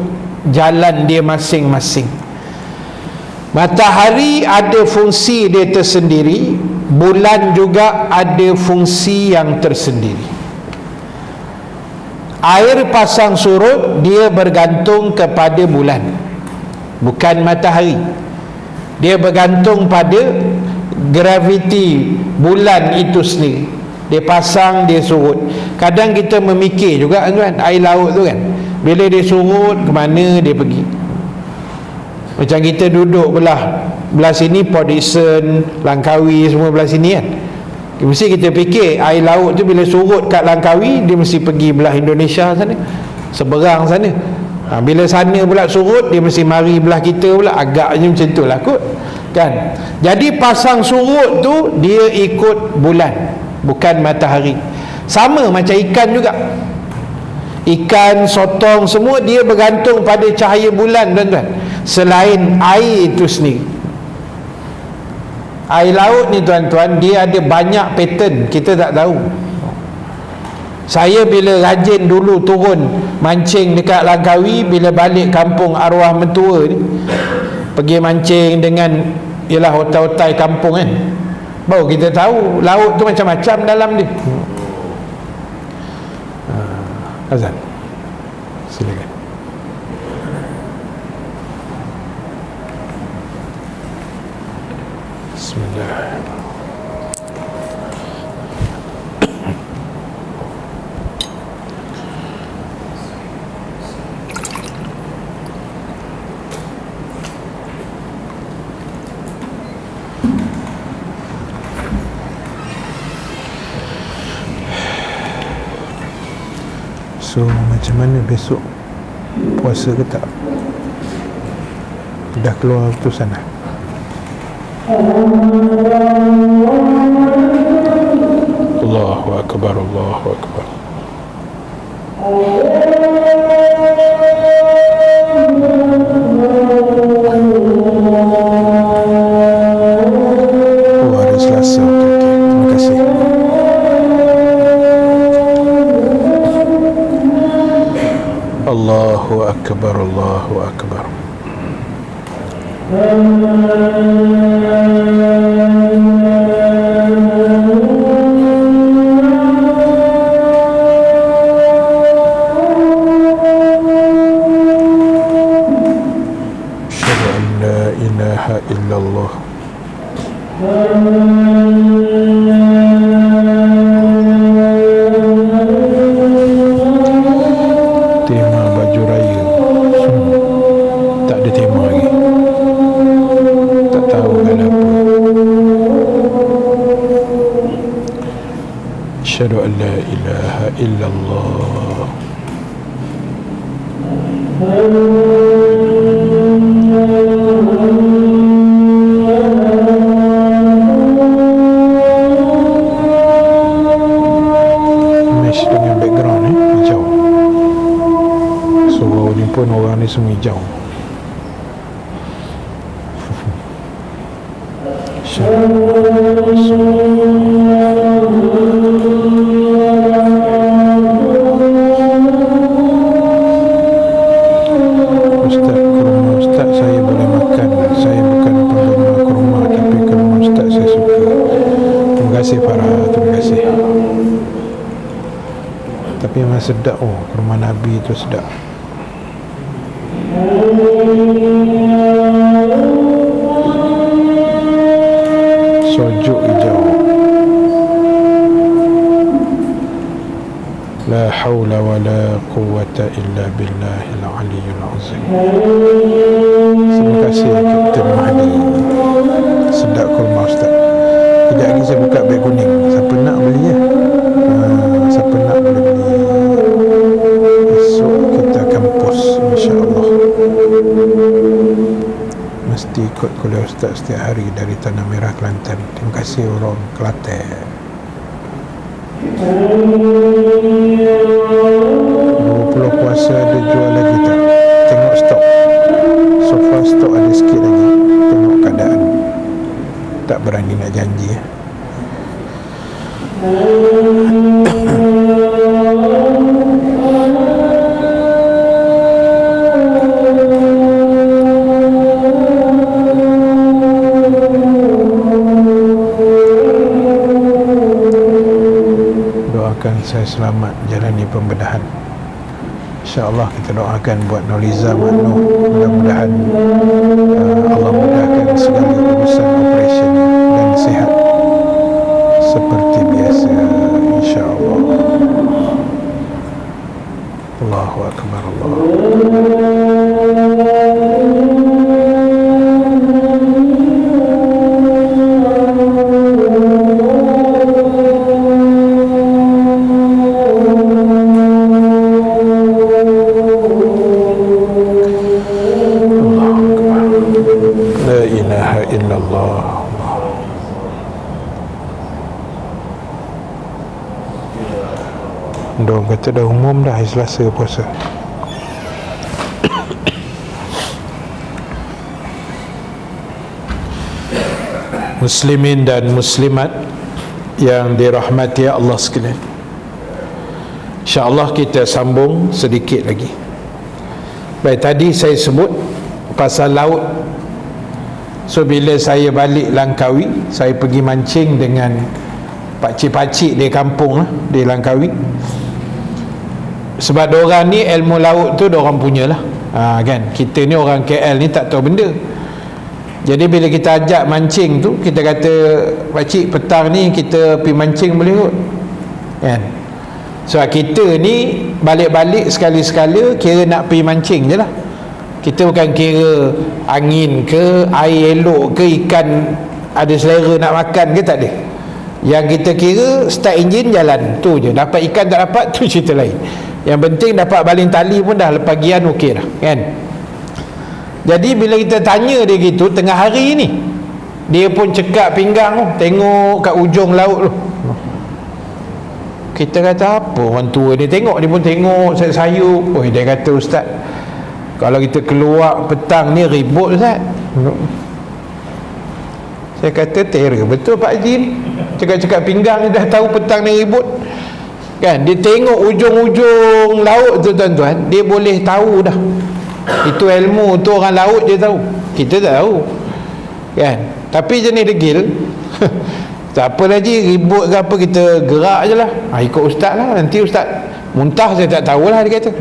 jalan dia masing-masing. Matahari ada fungsi dia tersendiri, bulan juga ada fungsi yang tersendiri. Air pasang surut dia bergantung kepada bulan, bukan matahari. Dia bergantung pada graviti bulan itu sendiri. Dia pasang, dia surut. Kadang kita memikir juga kan, air laut tu kan, bila dia surut ke mana dia pergi. Macam kita duduk belah sini Port Dickson, Langkawi semua belah sini kan, mesti kita fikir air laut tu bila surut kat Langkawi, dia mesti pergi belah Indonesia sana, seberang sana. Bila sana pula surut, dia mesti mari belah kita pula. Agaknya macam tu lah kot kan. Jadi pasang surut tu dia ikut bulan, bukan matahari. Sama macam ikan juga, ikan, sotong semua dia bergantung pada cahaya bulan tuan-tuan, selain air itu sendiri. Air laut ni tuan-tuan, dia ada banyak pattern, kita tak tahu. Saya bila rajin dulu turun mancing dekat Langkawi, bila balik kampung arwah mentua ni, pergi mancing dengan ialah otai-otai kampung kan, baru kita tahu laut tu macam-macam dalam dia. Azan, silakan. Bismillahirrahmanirrahim. So macam mana besok, puasa ke tak? Dah keluar keputusan dah? Allahu Akbar, Allahu Akbar. Oh, hari Selasa. Okey, terima kasih. Allahu Akbar, Allahu Akbar. Asyhadu an la ilaha illallah. Tema baju raya tak ada tema lagi, tak tahu kan apa. Asyhadu an la ilaha illallah. Mesh dengan ni semua hijau. Ustaz, kurma Ustaz saya boleh makan. Saya bukan penggemar kurma, tapi kurma Ustaz saya suka. Terima kasih Farah, terima kasih. Tapi memang sedap. Oh, kurma Nabi itu sedap. Sojuk hijau. La haula wa la quwwata illa billahil aliyyil azim. Terima kasih Kapten Mahdi. Sedap kurma Ustaz. Kejap lagi saya buka beg kuning. Siapa nak beli ya? Siapa nak boleh beli. Esok kita akan post insya-Allah. Mesti ikut kuliah Ustaz setiap hari dari Tanah Merah, Kelantan. Terima kasih orang Kelantan. 20 puasa ada jual lagi tak? Tengok stok. So far stok ada sikit lagi. Tengok keadaan. Tak berani nak janji ya. Doakan saya selamat jalani pembedahan. InsyaAllah kita doakan buat Noliza Makno. Mudah-mudahan Allah mudahkan segala urusan operation dan sihat seperti biasa insyaAllah. Allahu Akbar Allah. Illallah. Dong kata dah umum dah hari Selasa puasa. Muslimin dan muslimat yang dirahmati Allah sekalian, InsyaAllah kita sambung sedikit lagi. Baik, tadi saya sebut pasal laut. So bila saya balik Langkawi, saya pergi mancing dengan pakcik-pakcik di kampung di Langkawi. Sebab diorang ni ilmu laut tu diorang punyalah. Kan kita ni orang KL ni tak tahu benda. Jadi bila kita ajak mancing tu, kita kata pakcik petang ni kita pergi mancing boleh kot. Kan. Sebab kita ni balik-balik sekali-sekala kira nak pergi mancing je lah. Kita bukan kira angin ke, air elok ke, ikan ada selera nak makan ke, tak ada. Yang kita kira start enjin jalan, tu je. Dapat ikan tak dapat, tu cerita lain. Yang penting dapat baling tali pun dah, lepas gian okey dah, kan. Jadi bila kita tanya dia gitu tengah hari ni, dia pun cekak pinggang tu, tengok kat ujung laut tu. Kita kata apa orang tua ni, tengok dia pun tengok sayup. Oh, dia kata ustaz, kalau kita keluar petang ni ribut Ustaz. Saya kata terror betul Pak Haji ni. Cakap-cakap pinggang ni dah tahu petang ni ribut. Kan dia tengok ujung-ujung laut tu tuan-tuan, dia boleh tahu dah. Itu ilmu tu orang laut dia tahu. Kita tak tahu. Kan? Tapi jenis degil. Tak apa lagi ribut ke apa, kita gerak je lah. Ikut ustaz lah. Nanti ustaz muntah saya tak tahulah dia kata.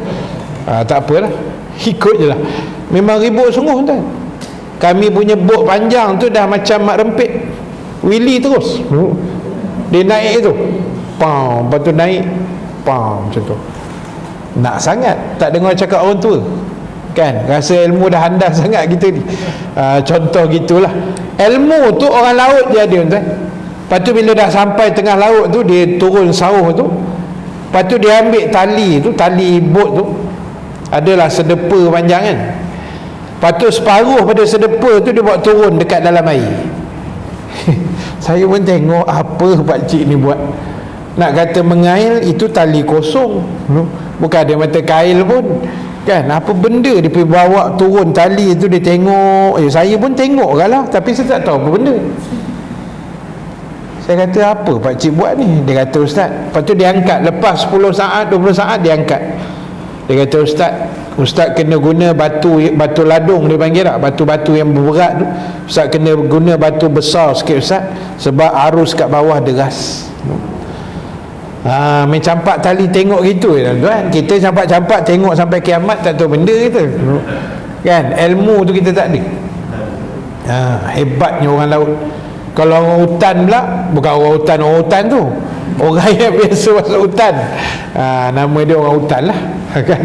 Tak apalah. Ikut je lah. Memang ribut sungguh tuan. Kami punya bot panjang tu dah macam mak rempit, Willy terus. Dia naik tu, pam, lepas tu naik, pam, macam tu. Nak sangat. Tak dengar cakap orang tua, kan, rasa ilmu dah handal sangat kita ni. Contoh gitulah. Ilmu tu orang laut dia ada tuan. Lepas tu bila dah sampai tengah laut tu, dia turun sauh tu. Lepas tu dia ambil tali tu, tali bot tu adalah sedepa panjang kan. Lepas tu separuh pada sedepa tu dia buat turun dekat dalam air. Saya pun tengok apa pakcik ni buat. Nak kata mengail, itu tali kosong, bukan ada mata kail pun. Kan apa benda dia pergi bawa turun tali tu, dia tengok. Saya pun tengok lah, tapi saya tak tahu apa benda. Saya kata, apa pakcik buat ni? Dia kata, ustaz. Lepas tu dia angkat, lepas 10 saat 20 saat dia angkat. Dia kata, ustaz kena guna batu ladung, dia panggil tak, batu-batu yang berat tu. Ustaz kena guna batu besar sikit ustaz, sebab arus kat bawah deras. Main campak tali tengok gitu tuan-tuan. Kita campak-campak tengok sampai kiamat, tak tahu benda kita. Kan, ilmu tu kita tak ada. Hebatnya orang laut. Kalau orang hutan pula, bukan orang hutan tu, orang yang biasa masuk hutan, nama dia orang hutan lah. Kan,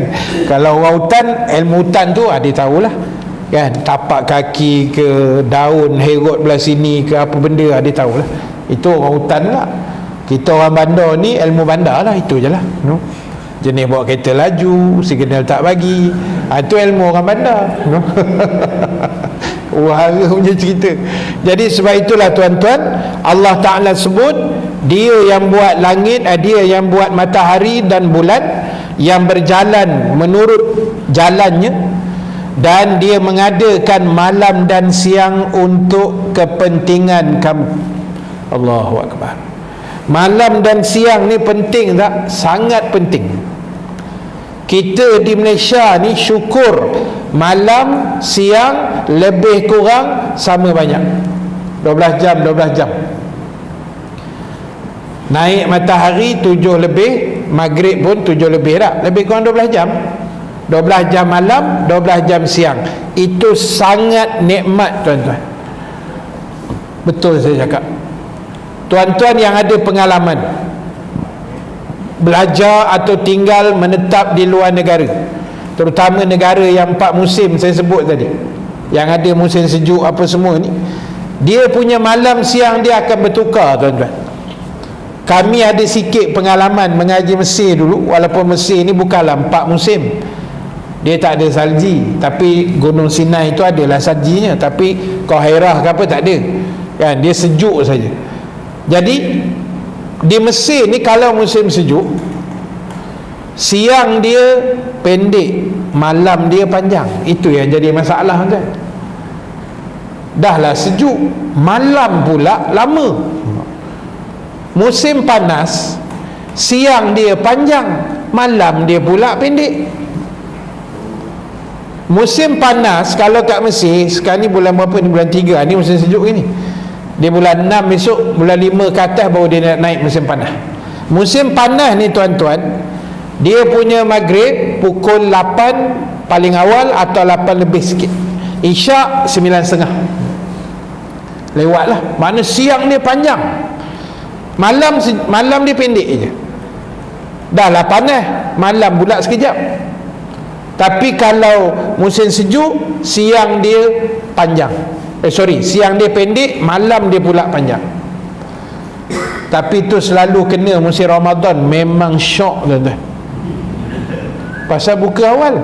kalau orang hutan, ilmu hutan tu dia tahulah. Kan, tapak kaki ke, daun herot belah sini ke, apa benda dia tahulah. Itu orang hutan lah. Kita orang bandar ni ilmu bandar lah, itu je lah. Jenis bawa kereta laju, signal tak bagi, itu ilmu orang bandar. Wahara punya cerita. Jadi sebab itulah tuan-tuan, Allah Ta'ala sebut dia yang buat langit, dia yang buat matahari dan bulan, yang berjalan menurut jalannya, dan dia mengadakan malam dan siang untuk kepentingan kamu. Allahu Akbar. Malam dan siang ni penting tak? Sangat penting. Kita di Malaysia ni syukur malam siang lebih kurang sama banyak, 12 jam 12 jam. Naik matahari 7 lebih, maghrib pun 7 lebih dah, lebih kurang 12 jam. 12 jam malam, 12 jam siang. Itu sangat nikmat tuan-tuan. Betul saya cakap. Tuan-tuan yang ada pengalaman belajar atau tinggal menetap di luar negara, terutama negara yang 4 musim saya sebut tadi, yang ada musim sejuk apa semua ni, dia punya malam siang dia akan bertukar tuan-tuan. Kami ada sikit pengalaman mengaji Mesir dulu, walaupun Mesir ni bukanlah 4 musim, dia tak ada salji, tapi Gunung Sinai itu adalah saljinya, tapi Qahirah ke apa tak ada, kan, dia sejuk saja. Jadi di Mesir ni kalau musim sejuk, siang dia pendek, malam dia panjang. Itu yang jadi masalah kan. Dahlah sejuk, malam pula lama. Musim panas, siang dia panjang, malam dia pula pendek. Musim panas kalau kat Mesir sekarang ni bulan berapa ni, bulan 3 ni musim sejuk ni. Di bulan 6 besok, bulan 5 ke atas baru dia nak naik musim panas. Musim panas ni tuan-tuan, dia punya maghrib pukul 8 paling awal atau 8 lebih sikit. Isyak 9.30. Lewatlah. Maknanya siang dia panjang, malam dia pendek je. Dah lah panas, malam pula sekejap. Tapi kalau musim sejuk, siang dia panjang. Siang dia pendek, malam dia pula panjang. Tapi tu selalu kena musim Ramadan, memang syok tuan-tuan. Pasal buka awal.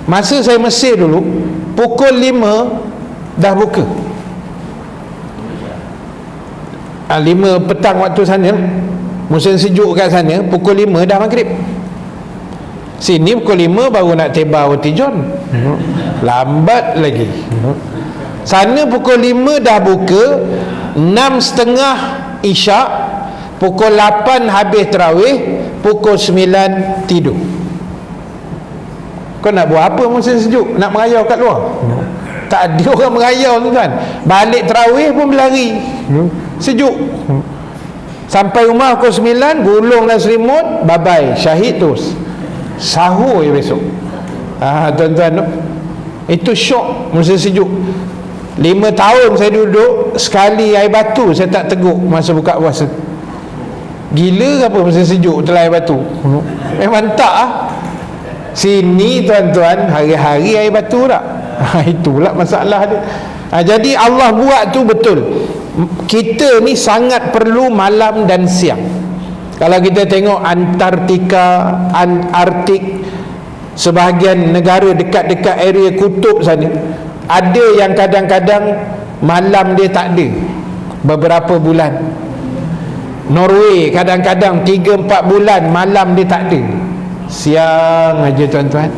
Masa saya Mesir dulu, pukul 5 dah buka. 5 petang waktu sana, musim sejuk kat sana, pukul 5 dah maghrib. Sini pukul 5 baru nak tiba Roti John, lambat lagi. Sana pukul 5 dah buka, 6.30 isyak, pukul 8 habis tarawih, pukul 9 tidur. Kau nak buat apa musim sejuk? Nak merayau kat luar? Tak ada orang merayau tuan. Balik tarawih pun berlari, sejuk. Sampai rumah pukul 9, gulung dan selimut, bye bye, syahid terus. Sahur je besok. Tuan-tuan, itu syok musim sejuk. 5 tahun saya duduk, sekali air batu saya tak teguk masa buka puasa. Gila ke apa musim sejuk telah air batu? Memang tak Sini tuan-tuan, hari-hari air batu tak? Itulah masalah dia. Jadi Allah buat tu betul. Kita ni sangat perlu malam dan siang. Kalau kita tengok Antartika, Arktik, sebahagian negara dekat-dekat area kutub sana, ada yang kadang-kadang malam dia tak ada beberapa bulan. Norway kadang-kadang 3-4 bulan malam dia tak ada. Siang aja tuan-tuan,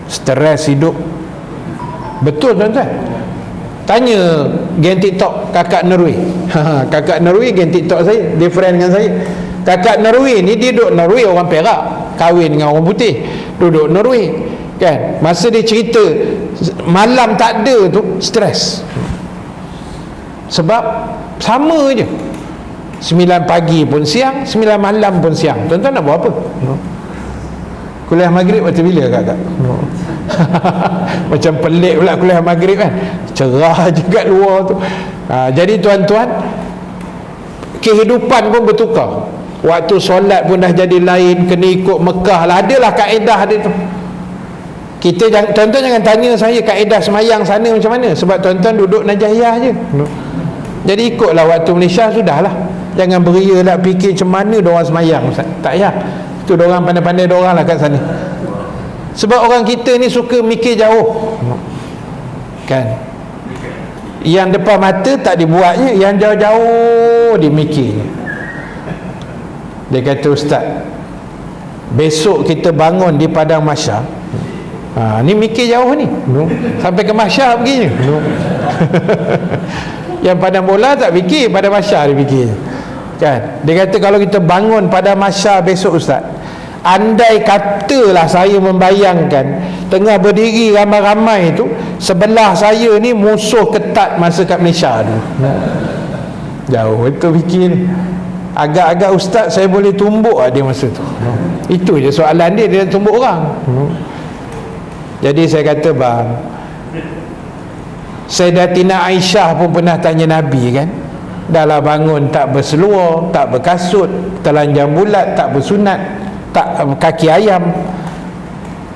stres hidup. Betul tuan-tuan. Tanya geng TikTok kakak Norway. Kakak Norway geng TikTok saya, dia friend dengan saya. Kakak Norway ni dia duduk Norway, orang Perak, kahwin dengan orang putih, duduk Norway kan. Masa dia cerita malam tak ada tu, stres. Sebab sama je, 9 pagi pun siang, 9 malam pun siang. Tuan-tuan nak buat apa? Kuliah maghrib waktu bila kakak? Macam pelik pula kuliah maghrib kan, cerah je kat luar tu. Jadi tuan-tuan, kehidupan pun bertukar. Waktu solat pun dah jadi lain, kena ikut Mekah lah. Adalah kaedah dia tu. Kita jangan, tuan-tuan jangan tanya saya kaedah semayang sana macam mana, sebab tuan-tuan duduk Najahiyah je. Jadi ikutlah waktu Malaysia, sudahlah. Jangan beria nak fikir macam mana diorang semayang, Ustaz. Tak payah. Itu diorang pandai-pandai diorang lah kat sana. Sebab orang kita ni suka mikir jauh kan. Yang depan mata tak dibuatnya, yang jauh-jauh dimikirnya. Dia kata, Ustaz, besok kita bangun di padang mahsyar. Ni mikir jauh ni, sampai ke mahsyar begini. Yang padang bola tak fikir, padang mahsyar dia fikir kan. Dia kata kalau kita bangun pada mahsyar besok, Ustaz, andai katalah saya membayangkan tengah berdiri ramai-ramai tu, sebelah saya ni musuh ketat masa kat Malaysia tu. Jauh itu fikir. Agak-agak Ustaz saya boleh tumbuk dia masa tu. Itu je soalan dia, dia tumbuk orang. Jadi saya kata, bang, Sayyidatina Aisyah pun pernah tanya Nabi kan, dah lah bangun tak berseluar, tak berkasut, telanjang bulat, tak bersunat, tak kaki ayam.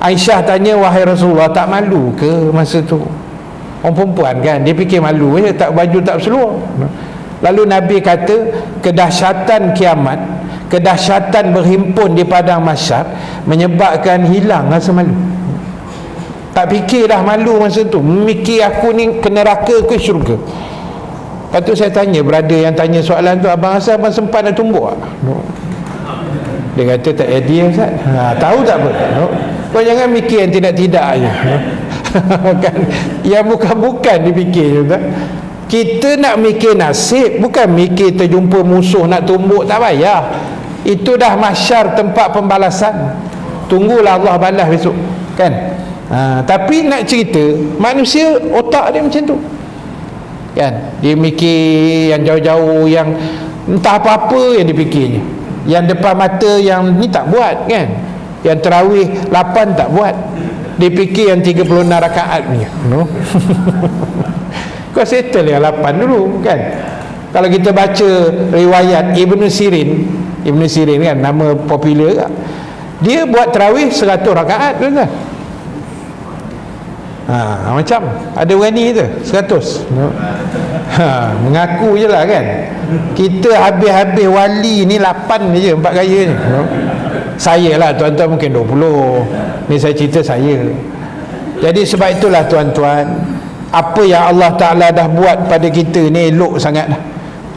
Aisyah tanya, wahai Rasulullah, tak malu ke masa tu? Orang perempuan kan, dia fikir malu je, tak baju tak berseluar. Lalu Nabi kata, kedahsyatan kiamat, kedahsyatan berhimpun di padang mahsyar menyebabkan hilang rasa malu. Tak fikir dah malu masa tu, mikir aku ni ke neraka ke syurga. Lepas tu saya tanya brother yang tanya soalan tu, abang rasa abang sempat nak tumbuk tak? Dia kata tak jadi, Ustaz. Tahu tak apa? Kau jangan mikir yang tidak-tidak je. Kan? Yang bukan-bukan dipikir juga. Kita nak mikir nasib, bukan mikir terjumpa musuh nak tumbuk, tak payah. Itu dah mahsyar, tempat pembalasan. Tunggulah Allah balas besok kan. Tapi nak cerita, manusia otak dia macam tu kan. Dia mikir yang jauh-jauh, yang entah apa-apa yang dipikirnya. Yang depan mata yang ni tak buat kan. Yang terawih 8 tak buat. Dia fikir yang 36 rakaat punya. Kau settle yang 8 dulu kan. Kalau kita baca riwayat Ibnu Sirin kan, nama popular kan, dia buat terawih 100 rakaat kan. Macam ada berani tu 100. Mengaku je lah kan. Kita habis-habis wali ni 8 je, 4 gaya ni. Saya lah tuan-tuan mungkin 20. Ni saya cerita saya. Jadi sebab itulah tuan-tuan, apa yang Allah Ta'ala dah buat pada kita ni elok sangat dah.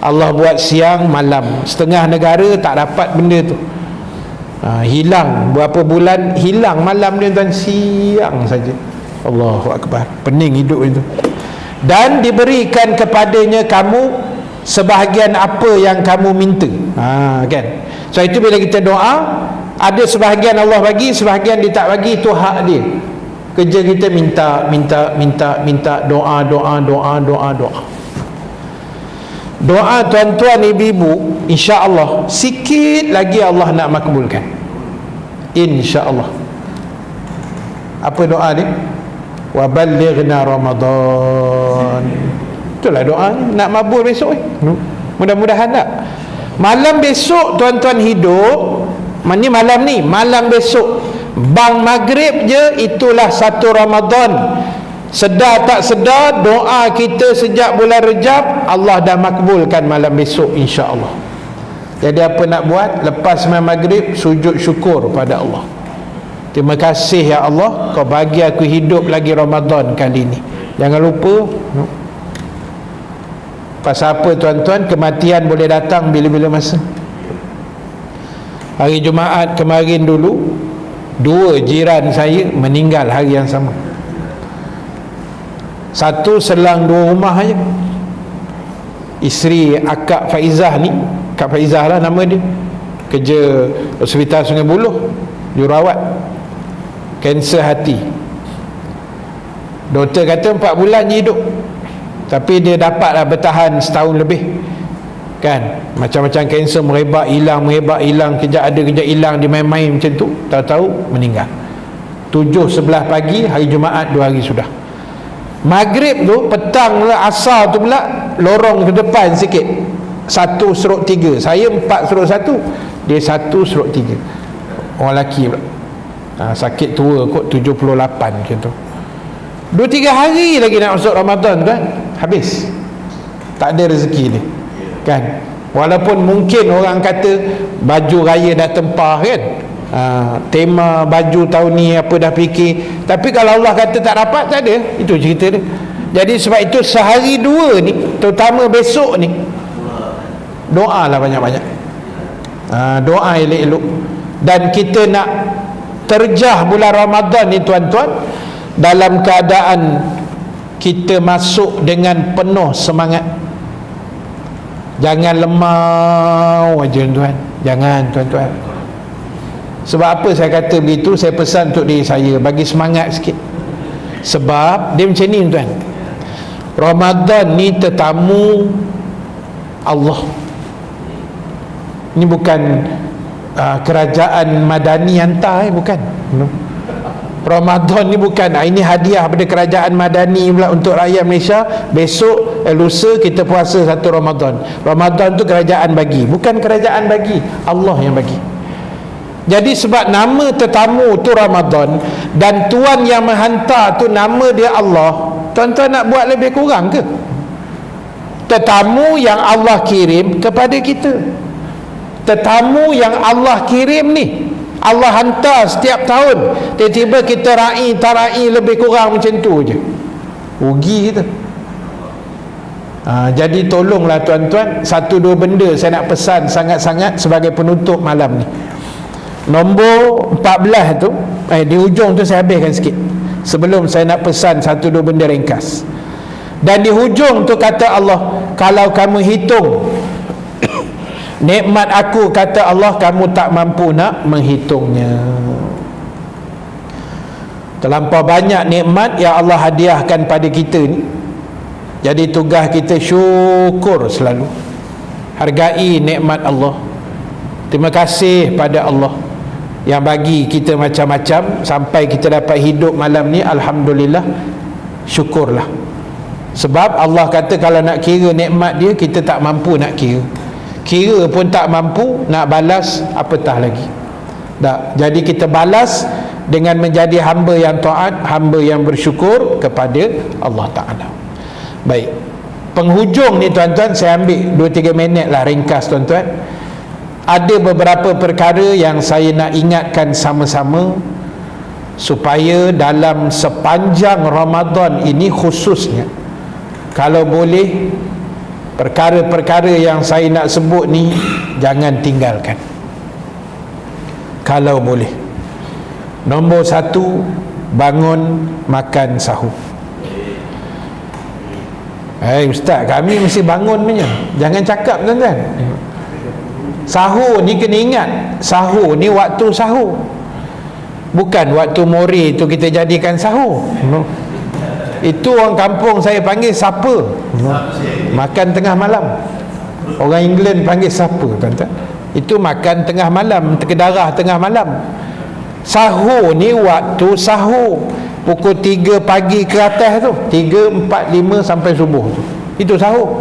Allah buat siang malam. Setengah negara tak dapat benda tu. Hilang berapa bulan, hilang malam dia tuan, siang saja. Allahu Akbar, pening hidup itu. Dan diberikan kepadanya kamu sebahagian apa yang kamu minta. Kan. So itu bila kita doa, ada sebahagian Allah bagi, sebahagian dia tak bagi, itu hak dia. Kerja kita minta, doa. Doa tuan-tuan ibu-ibu, insya-Allah sikit lagi Allah nak makbulkan. Insya-Allah. Apa doa dia? Wa ballighna Ramadan. Itulah doa ni, nak mabul besok ni. Mudah-mudahan tak. Malam besok tuan-tuan hidup, malam besok bang maghrib je, itulah 1 Ramadan. Sedar tak sedar, doa kita sejak bulan Rejab Allah dah makbulkan malam besok insya-Allah. Jadi apa nak buat? Lepas malam maghrib, sujud syukur pada Allah. Terima kasih ya Allah, kau bagi aku hidup lagi Ramadan kali ni. Jangan lupa. Pasal apa tuan-tuan? Kematian boleh datang bila-bila masa. Hari Jumaat kemarin dulu, Dua jiran saya meninggal hari yang sama. Satu selang 2 rumah aja. Isteri Akak Faizah ni, Kak Faizah lah nama dia, kerja Hospital Sungai Buloh, jurawat, kanser hati. Doktor kata 4 bulan je hidup, tapi dia dapatlah bertahan setahun lebih kan. Macam-macam kanser merebak hilang, kejap ada kejap hilang, dia main-main macam tu, tahu-tahu meninggal 7.11 pagi hari Jumaat, 2 hari sudah. Maghrib tu, petang lah, asar tu pula lorong ke depan sikit, 1/3. Saya 4/1, dia 1/3. Orang lelaki pula, sakit tua kot, 78 macam tu. 2-3 hari lagi nak masuk Ramadan tu kan, habis, tak ada rezeki dia kan. Walaupun mungkin orang kata baju raya dah tempah kan, tema baju tahun ni apa dah fikir, tapi kalau Allah kata tak dapat, tak ada, itu cerita dia. Jadi sebab itu sehari 2 ni, terutama besok ni, doa lah banyak-banyak, doa elok-elok. Dan kita nak terjah bulan Ramadan ni tuan-tuan, dalam keadaan kita masuk dengan penuh semangat. Jangan lemau aja tuan, jangan tuan-tuan. Sebab apa saya kata begitu? Saya pesan untuk diri saya, bagi semangat sikit. Sebab dia macam ni tuan, Ramadan ni tetamu Allah. Ini bukan kerajaan Madani hantar, bukan. Ramadan ni bukan, ini hadiah pada kerajaan Madani pula untuk rakyat Malaysia. Besok lusa kita puasa 1 Ramadan. Ramadan tu kerajaan bagi, bukan kerajaan bagi, Allah yang bagi. Jadi sebab nama tetamu tu Ramadan, dan tuan yang menghantar tu nama dia Allah, tuan-tuan nak buat lebih kurang ke? Tetamu yang Allah kirim kepada kita, tetamu yang Allah kirim ni, Allah hantar setiap tahun. Tiba-tiba kita tarai lebih kurang macam tu je, rugi kita. Jadi tolonglah tuan-tuan, 1-2 benda saya nak pesan sangat-sangat sebagai penutup malam ni. Nombor 14 tu, di hujung tu saya habiskan sikit sebelum saya nak pesan 1-2 benda ringkas. Dan di hujung tu kata Allah, kalau kamu hitung nikmat aku, kata Allah, kamu tak mampu nak menghitungnya. Terlampau banyak nikmat yang Allah hadiahkan pada kita ni. Jadi tugas kita syukur selalu, hargai nikmat Allah. Terima kasih pada Allah yang bagi kita macam-macam sampai kita dapat hidup malam ni. Alhamdulillah, syukurlah. Sebab Allah kata kalau nak kira nikmat dia, kita tak mampu nak kira. Kira pun tak mampu, nak balas apatah lagi. Tak. Jadi kita balas dengan menjadi hamba yang taat, hamba yang bersyukur kepada Allah Ta'ala. Baik, penghujung ni tuan-tuan, saya ambil 2-3 minit lah ringkas tuan-tuan. Ada beberapa perkara yang saya nak ingatkan sama-sama, supaya dalam sepanjang Ramadan ini khususnya, kalau boleh, perkara-perkara yang saya nak sebut ni jangan tinggalkan kalau boleh. Nombor 1, bangun makan sahur. Ustaz, kami mesti bangun punya, jangan cakap tuan-tuan. Sahur ni kena ingat, sahur ni waktu sahur, bukan waktu mori tu kita jadikan sahur. Itu orang kampung saya panggil sapa, makan tengah malam. Orang England panggil sapa tuan-tuan, itu makan tengah malam, terkedarah tengah malam. Sahur ni waktu sahur, pukul 3 pagi ke atas tu, 3, 4, 5 sampai subuh tu, itu sahur.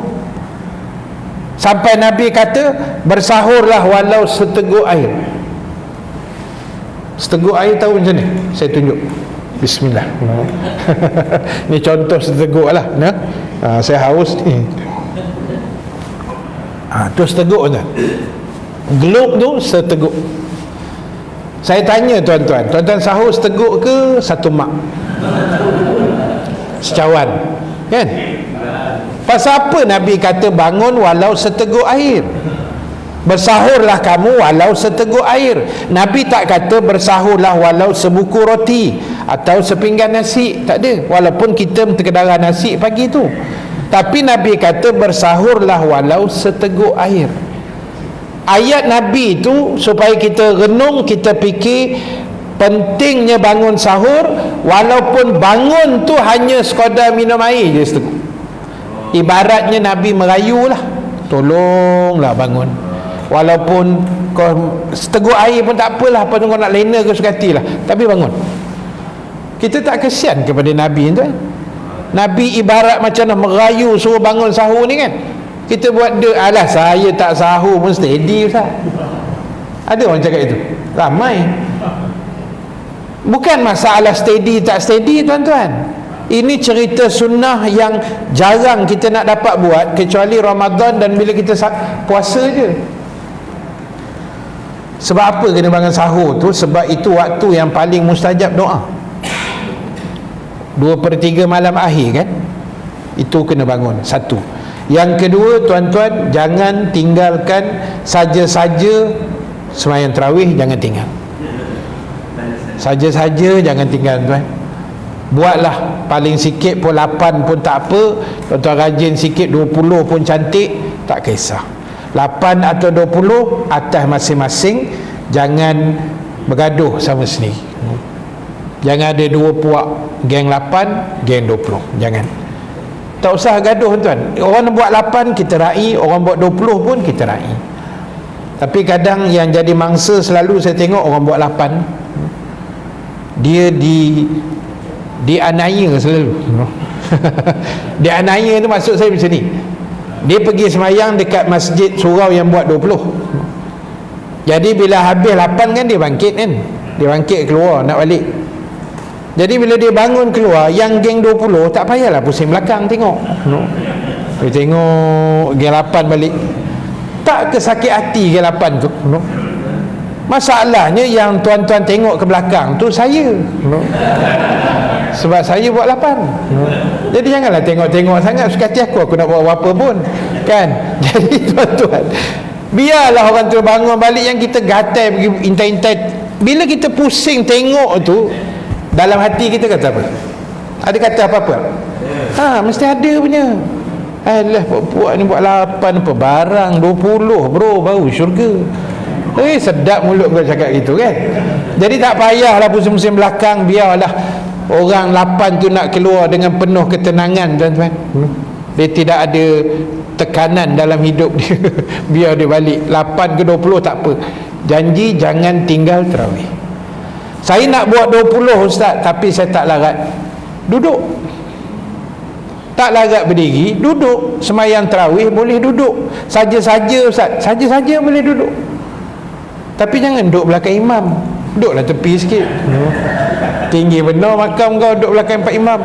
Sampai Nabi kata, bersahurlah walau seteguk air. Seteguk air tahu macam ni? Saya tunjuk. Bismillah. Ni contoh seteguk lah. Saya haus ni. Tu seteguk tu. Globe tu seteguk. Saya tanya tuan-tuan, tuan-tuan sahur seteguk ke 1 mak? Secawan, kan? Pasal apa Nabi kata bangun walau seteguk air? Bersahurlah kamu walau seteguk air. Nabi tak kata bersahurlah walau sebuku roti atau sepinggan nasi. Tak ada. Walaupun kita terkedara nasi pagi tu, tapi Nabi kata bersahurlah walau seteguk air. Ayat Nabi itu supaya kita renung, kita fikir pentingnya bangun sahur, walaupun bangun tu hanya sekadar minum air je seteguk. Ibaratnya Nabi merayu lah, tolonglah bangun, walaupun kau seteguk air pun tak apalah, apa tu kau nak lena ke suka hati lah, tapi bangun. Kita tak kesian kepada Nabi tu kan? Nabi ibarat macam nak merayu suruh bangun sahur ni kan. Kita buat dia, alah saya tak sahur pun steady Ustaz. Ada orang cakap itu, ramai. Bukan masalah steady tak steady tuan-tuan. Ini cerita sunnah yang jarang kita nak dapat buat, kecuali Ramadan dan bila kita puasa je. Sebab apa kena bangun sahur tu? Sebab itu waktu yang paling mustajab doa. 2/3 malam akhir kan, itu kena bangun. Satu. Yang kedua, tuan-tuan, jangan tinggalkan saja-saja sembahyang tarawih. Jangan tinggal saja-saja, jangan tinggal tuan. Buatlah paling sikit pun 8 pun tak apa. Tuan-tuan rajin sikit 20 pun cantik, tak kisah. 8 atau 20 atas masing-masing. Jangan bergaduh sama sendiri. Jangan ada dua puak, geng 8, geng 20. Jangan. Tak usah gaduh tuan. Orang buat 8 kita raih, orang buat 20 pun kita raih. Tapi kadang yang jadi mangsa selalu saya tengok orang buat 8, dia dianiaya selalu. Dianiaya tu maksud saya macam ni. Dia pergi semayang dekat masjid surau yang buat 20. Jadi bila habis 8 kan dia bangkit kan. Dia bangkit keluar nak balik. Jadi bila dia bangun keluar, yang geng 20 tak payahlah pusing belakang tengok. Dia tengok geng 8 balik. Tak ke sakit hati geng 8 tu? Masalahnya yang tuan-tuan tengok ke belakang tu saya. Sebab saya buat 8. Jadi janganlah tengok-tengok sangat, suka hati aku nak buat apa pun kan. Jadi tuan-tuan, biarlah orang tu bangun balik, yang kita gatai pergi intai-intai. Bila kita pusing tengok tu, dalam hati kita kata apa? Ada kata apa-apa? Mesti ada punya. Alah puak ni buat 8 apa, barang 20 bro, baru syurga. Sedap mulut kau cakap gitu kan. Jadi tak payahlah pusing-pusing belakang, biarlah orang 8 tu nak keluar dengan penuh ketenangan tuan-tuan. Dia tidak ada tekanan dalam hidup dia. Biar dia balik 8 ke 20 tak apa. Janji jangan tinggal tarawih. Saya nak buat 20 Ustaz, tapi saya tak larat duduk. Tak larat berdiri, duduk. Semayang tarawih boleh duduk saja-saja Ustaz, saja-saja boleh duduk. Tapi jangan duduk belakang imam. Duduklah tepi sikit. Tinggi benar makam kau, duduk belakang Pak Imam.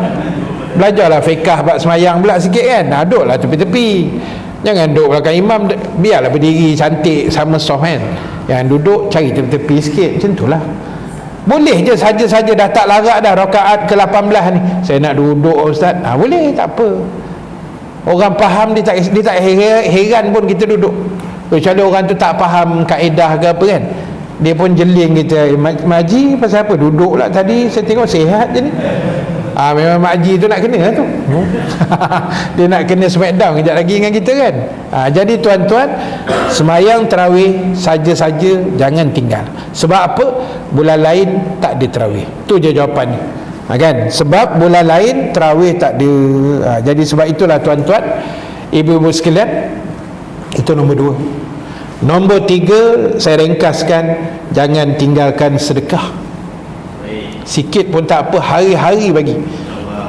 Belajarlah fiqah bab semayang pula sikit kan. Duduklah tepi-tepi. Jangan duduk belakang imam. Biarlah berdiri cantik sama soft kan. Yang duduk cari tepi-tepi sikit. Macam itulah. Boleh je saja-saja, dah tak larat dah rakaat ke-18 ni. Saya nak duduk Ustaz. Boleh, tak apa. Orang faham, dia tak heran pun kita duduk. Kecuali orang tu tak faham kaedah ke apa kan, dia pun jeling kita, Makji pasal apa duduk lah tadi, saya tengok sihat je ni. Memang Makji tu nak kena tu. Dia nak kena smackdown kejap lagi dengan kita kan. Jadi tuan-tuan, semayang tarawih saja-saja, jangan tinggal. Sebab apa? Bulan lain tak ada tarawih. Tu je jawapan ni. Kan? Sebab bulan lain tarawih tak ada. Jadi sebab itulah tuan-tuan, ibu-ibu sekalian, itu nombor 2. Nombor 3, saya ringkaskan, jangan tinggalkan sedekah. Sikit pun tak apa, hari-hari bagi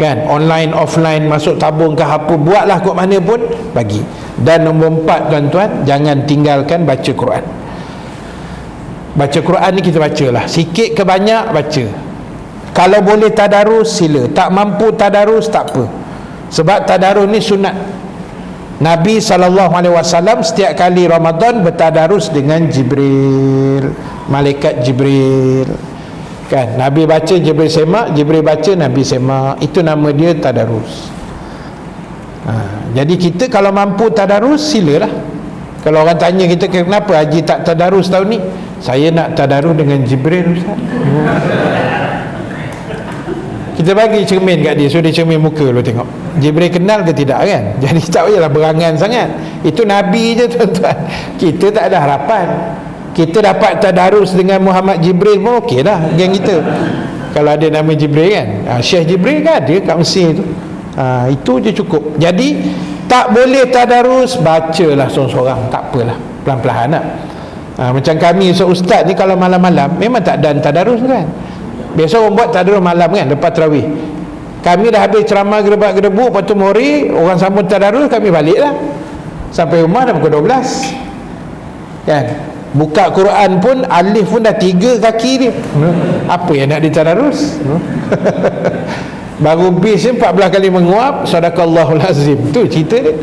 kan, online offline, masuk tabung ke apa, buatlah kot mana pun bagi. Dan nombor 4 tuan-tuan, jangan tinggalkan baca Quran. Baca Quran ni kita bacalah, sikit ke banyak baca. Kalau boleh tadarus sila, tak mampu tadarus tak apa. Sebab tadarus ni sunat. Nabi SAW setiap kali Ramadan bertadarus dengan Jibril, malaikat Jibril kan. Nabi baca, Jibril semak, Jibril baca, Nabi semak. Itu nama dia tadarus. Jadi kita kalau mampu tadarus, silalah. Kalau orang tanya kita, kenapa Haji tak tadarus tahun ni? Saya nak tadarus dengan Jibril, Ustaz. Kita bagi cermin kat dia, so dia cermin muka lu tengok Jibril kenal ke tidak kan. Jadi tak payahlah berangan sangat. Itu Nabi je tuan-tuan. Kita tak ada harapan. Kita dapat tadarus dengan Muhammad Jibril pun okey dah, geng kita. Kalau ada nama Jibril kan, Syekh Jibril kan ada kat Mesir tu. Itu je cukup. Jadi tak boleh tadarus, bacalah seorang-seorang, tak apalah, pelan-pelan lah. Macam kami ustaz ni, kalau malam-malam memang tak ada tadarus kan. Biasa orang buat tadarus malam kan, lepas tarawih. Kami dah habis ceramah gerebak-gerebuk, lepas tu mori, orang sambung tadarus, kami balik lah. Sampai rumah dah pukul 12 kan. Buka Quran pun, alif pun dah 3 kaki dia. Apa yang nak ditadarus? Baru bis 14 kali menguap, sadaqallahul azim. Tu cerita dia.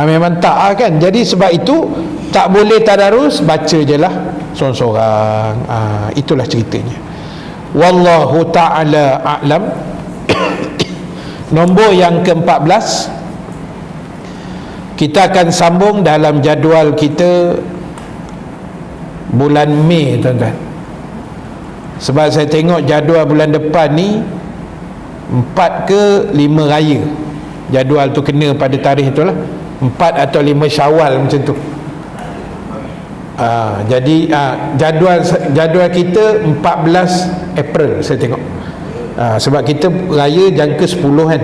Memang tak kan. Jadi sebab itu tak boleh tadarus, baca je lah sorang-sorang. Itulah ceritanya. Wallahu ta'ala a'lam. Nombor yang ke-14, kita akan sambung dalam jadual kita bulan Mei tuan-tuan. Sebab saya tengok jadual bulan depan ni 4 ke 5 raya. Jadual tu kena pada tarikh tu lah, 4 atau 5 Syawal macam tu. Jadi jadual kita 14 April saya tengok. Sebab kita raya jangka 10 kan,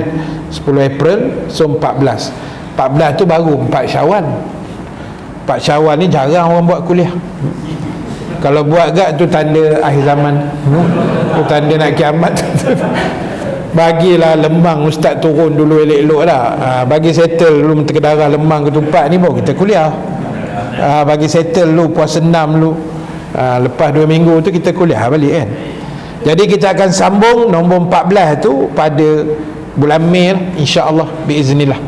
10 April, so 14 tu baru 4 Syawal. 4 Syawal ni jarang orang buat kuliah. Kalau buat gak tu tanda akhir zaman, tu tanda nak kiamat. Bagilah Lembang ustaz turun dulu elok-elok dah. Bagi settle dulu Mentera Lembang Ketupat ni baru kita kuliah. Bagi settle dulu puasa 6 dulu. Lepas 2 minggu tu kita kuliah balik kan. Jadi kita akan sambung nombor 14 tu pada bulan Mei insya-Allah biiznillah.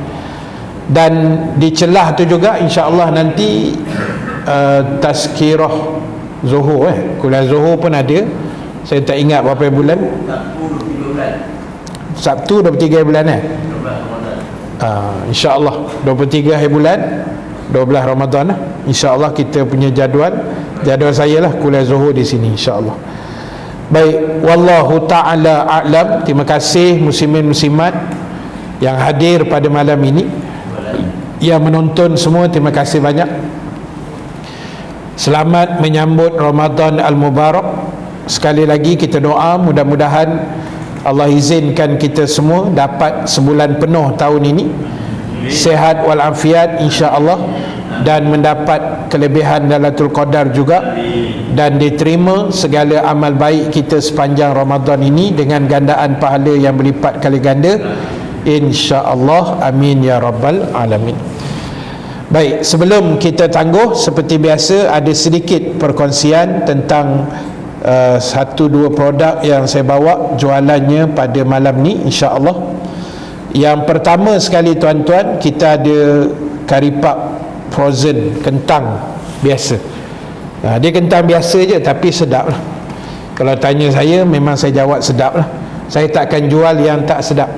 Dan di celah tu juga insya-Allah nanti tazkirah Zuhur kuliah Zuhur pun ada. Saya tak ingat berapa bulan. Sabtu 23 bulan insya-Allah 23 hari bulan 12 Ramadan lah. InsyaAllah kita punya jadual saya lah kuliah Zuhur di sini insya-Allah. Baik, wallahu ta'ala a'lam. Terima kasih muslimin muslimat yang hadir pada malam ini, yang menonton semua, terima kasih banyak. Selamat menyambut Ramadan Al-Mubarak. Sekali lagi kita doa mudah-mudahan Allah izinkan kita semua dapat sebulan penuh tahun ini, sihat walafiat insya-Allah, dan mendapat kelebihan Lailatul Qadar juga, dan diterima segala amal baik kita sepanjang Ramadan ini dengan gandaan pahala yang berlipat kali ganda insya-Allah. Amin ya rabbal alamin. Baik, sebelum kita tangguh, seperti biasa ada sedikit perkongsian tentang 1-2 produk yang saya bawa jualannya pada malam ni insya-Allah. Yang pertama sekali tuan-tuan, kita ada karipap frozen kentang biasa. Dia kentang biasa je tapi sedap lah. Kalau tanya saya, memang saya jawab sedap lah. Saya takkan jual yang tak sedap.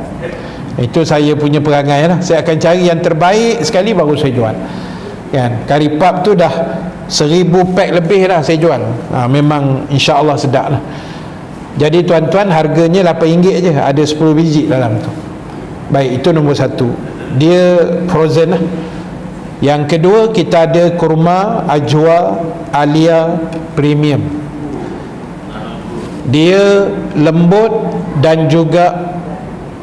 Itu saya punya perangai lah. Saya akan cari yang terbaik sekali baru saya jual kan. Karipap tu dah 1000 pack lebih dah saya jual. Memang insya-Allah sedap lah. Jadi tuan-tuan, harganya RM8 je, ada 10 biji dalam tu. Baik, itu nombor 1. Dia frozen lah. Yang kedua, kita ada kurma Ajwa Alia Premium. Dia lembut dan juga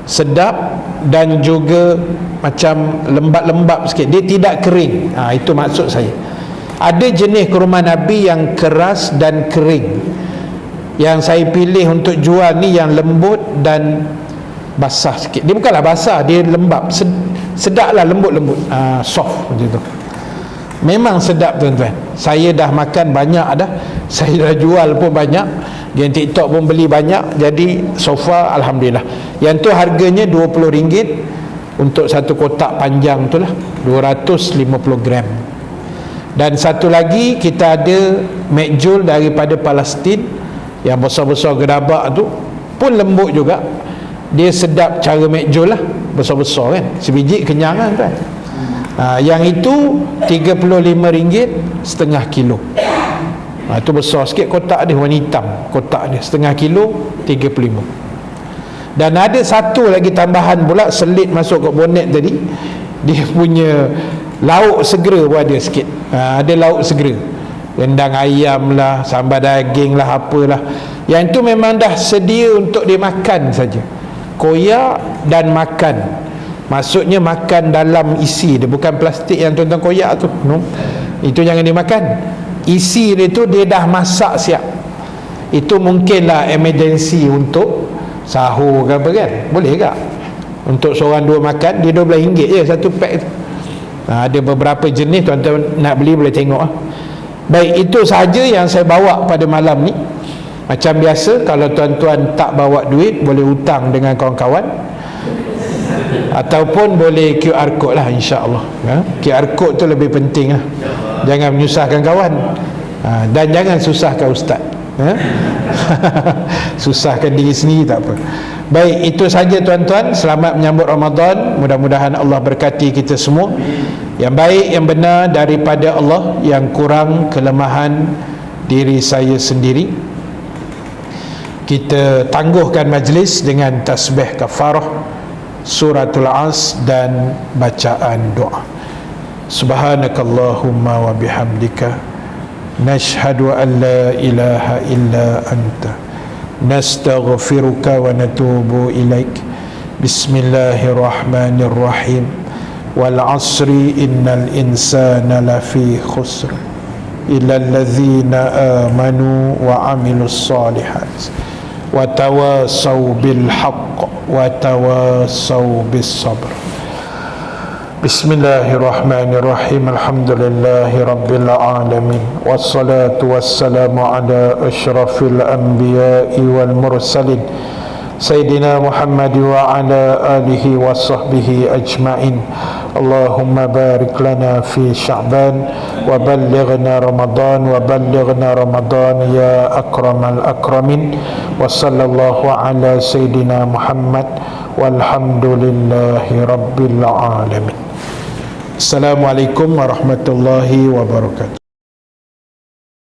sedap, dan juga macam lembab-lembab sikit. Dia tidak kering. Itu maksud saya. Ada jenis kurma Nabi yang keras dan kering. Yang saya pilih untuk jual ni yang lembut dan basah sikit. Dia bukanlah basah, dia lembab, sedap lah, lembut-lembut, soft macam tu. Memang sedap tuan-tuan. Saya dah makan banyak dah. Saya dah jual pun banyak. Yang TikTok pun beli banyak. Jadi so far alhamdulillah. Yang tu harganya RM20 untuk satu kotak panjang tu lah, 250 gram. Dan satu lagi kita ada Mekjul daripada Palestin, yang besar-besar gerabak tu pun lembut juga. Dia sedap cara Mekjul lah, besar-besar kan, sebiji kenyang kan tuan. Yang itu RM35 setengah kilo. Itu besar sikit kotak dia, warna hitam kotak dia, setengah kilo 35. Dan ada satu lagi tambahan pula, selit masuk ke bonet tadi, dia punya lauk segera pun ada sikit. Ada lauk segera, rendang ayam lah, sambal daging lah, apalah. Yang itu memang dah sedia untuk dimakan saja, koyak dan makan. Maksudnya makan dalam isi dia, bukan plastik yang tuan-tuan koyak tu, no? Itu jangan dimakan. Isi dia tu dia dah masak siap. Itu mungkinlah emergency untuk sahur ke apa kan, boleh tak? Untuk seorang dua makan, dia RM12 je satu pack tu. Ada beberapa jenis, tuan-tuan nak beli boleh tengok. Baik, itu sahaja yang saya bawa pada malam ni. Macam biasa, kalau tuan-tuan tak bawa duit, boleh hutang dengan kawan-kawan, ataupun boleh QR code lah, insya-Allah. QR code tu lebih penting lah. Jangan menyusahkan kawan, dan jangan susahkan ustaz. Susahkan diri sendiri tak apa. Baik, itu saja tuan-tuan. Selamat menyambut Ramadan. Mudah-mudahan Allah berkati kita semua. Yang baik, yang benar daripada Allah, yang kurang kelemahan diri saya sendiri. Kita tangguhkan majlis dengan tasbih kafarah, suratul As, dan bacaan doa. Subhanakallahumma wa bihamdika, nashhadu an la ilaha illa anta, nastaghfiruka wa natubu ilaik. Bismillahirrahmanirrahim. Wal asri innal insana lafi khusr illa allazina amanu wa amilus salihat wa tawasaw bil haqq wa tawasaw bis sabr. Bismillahirrahmanirrahim. Alhamdulillahi rabbil alamin, wassalatu wassalamu ala asyrafil anbiya'i wal mursalin, Sayyidina Muhammad wa ala alihi wa sahbihi ajma'in. Allahumma barik lana fi Sya'ban wa ballighna Ramadan wa ballighna Ramadan ya akramal akramin. Wa sallallahu ala Sayyidina Muhammad walhamdulillahi rabbil alamin. Assalamualaikum warahmatullahi wabarakatuh.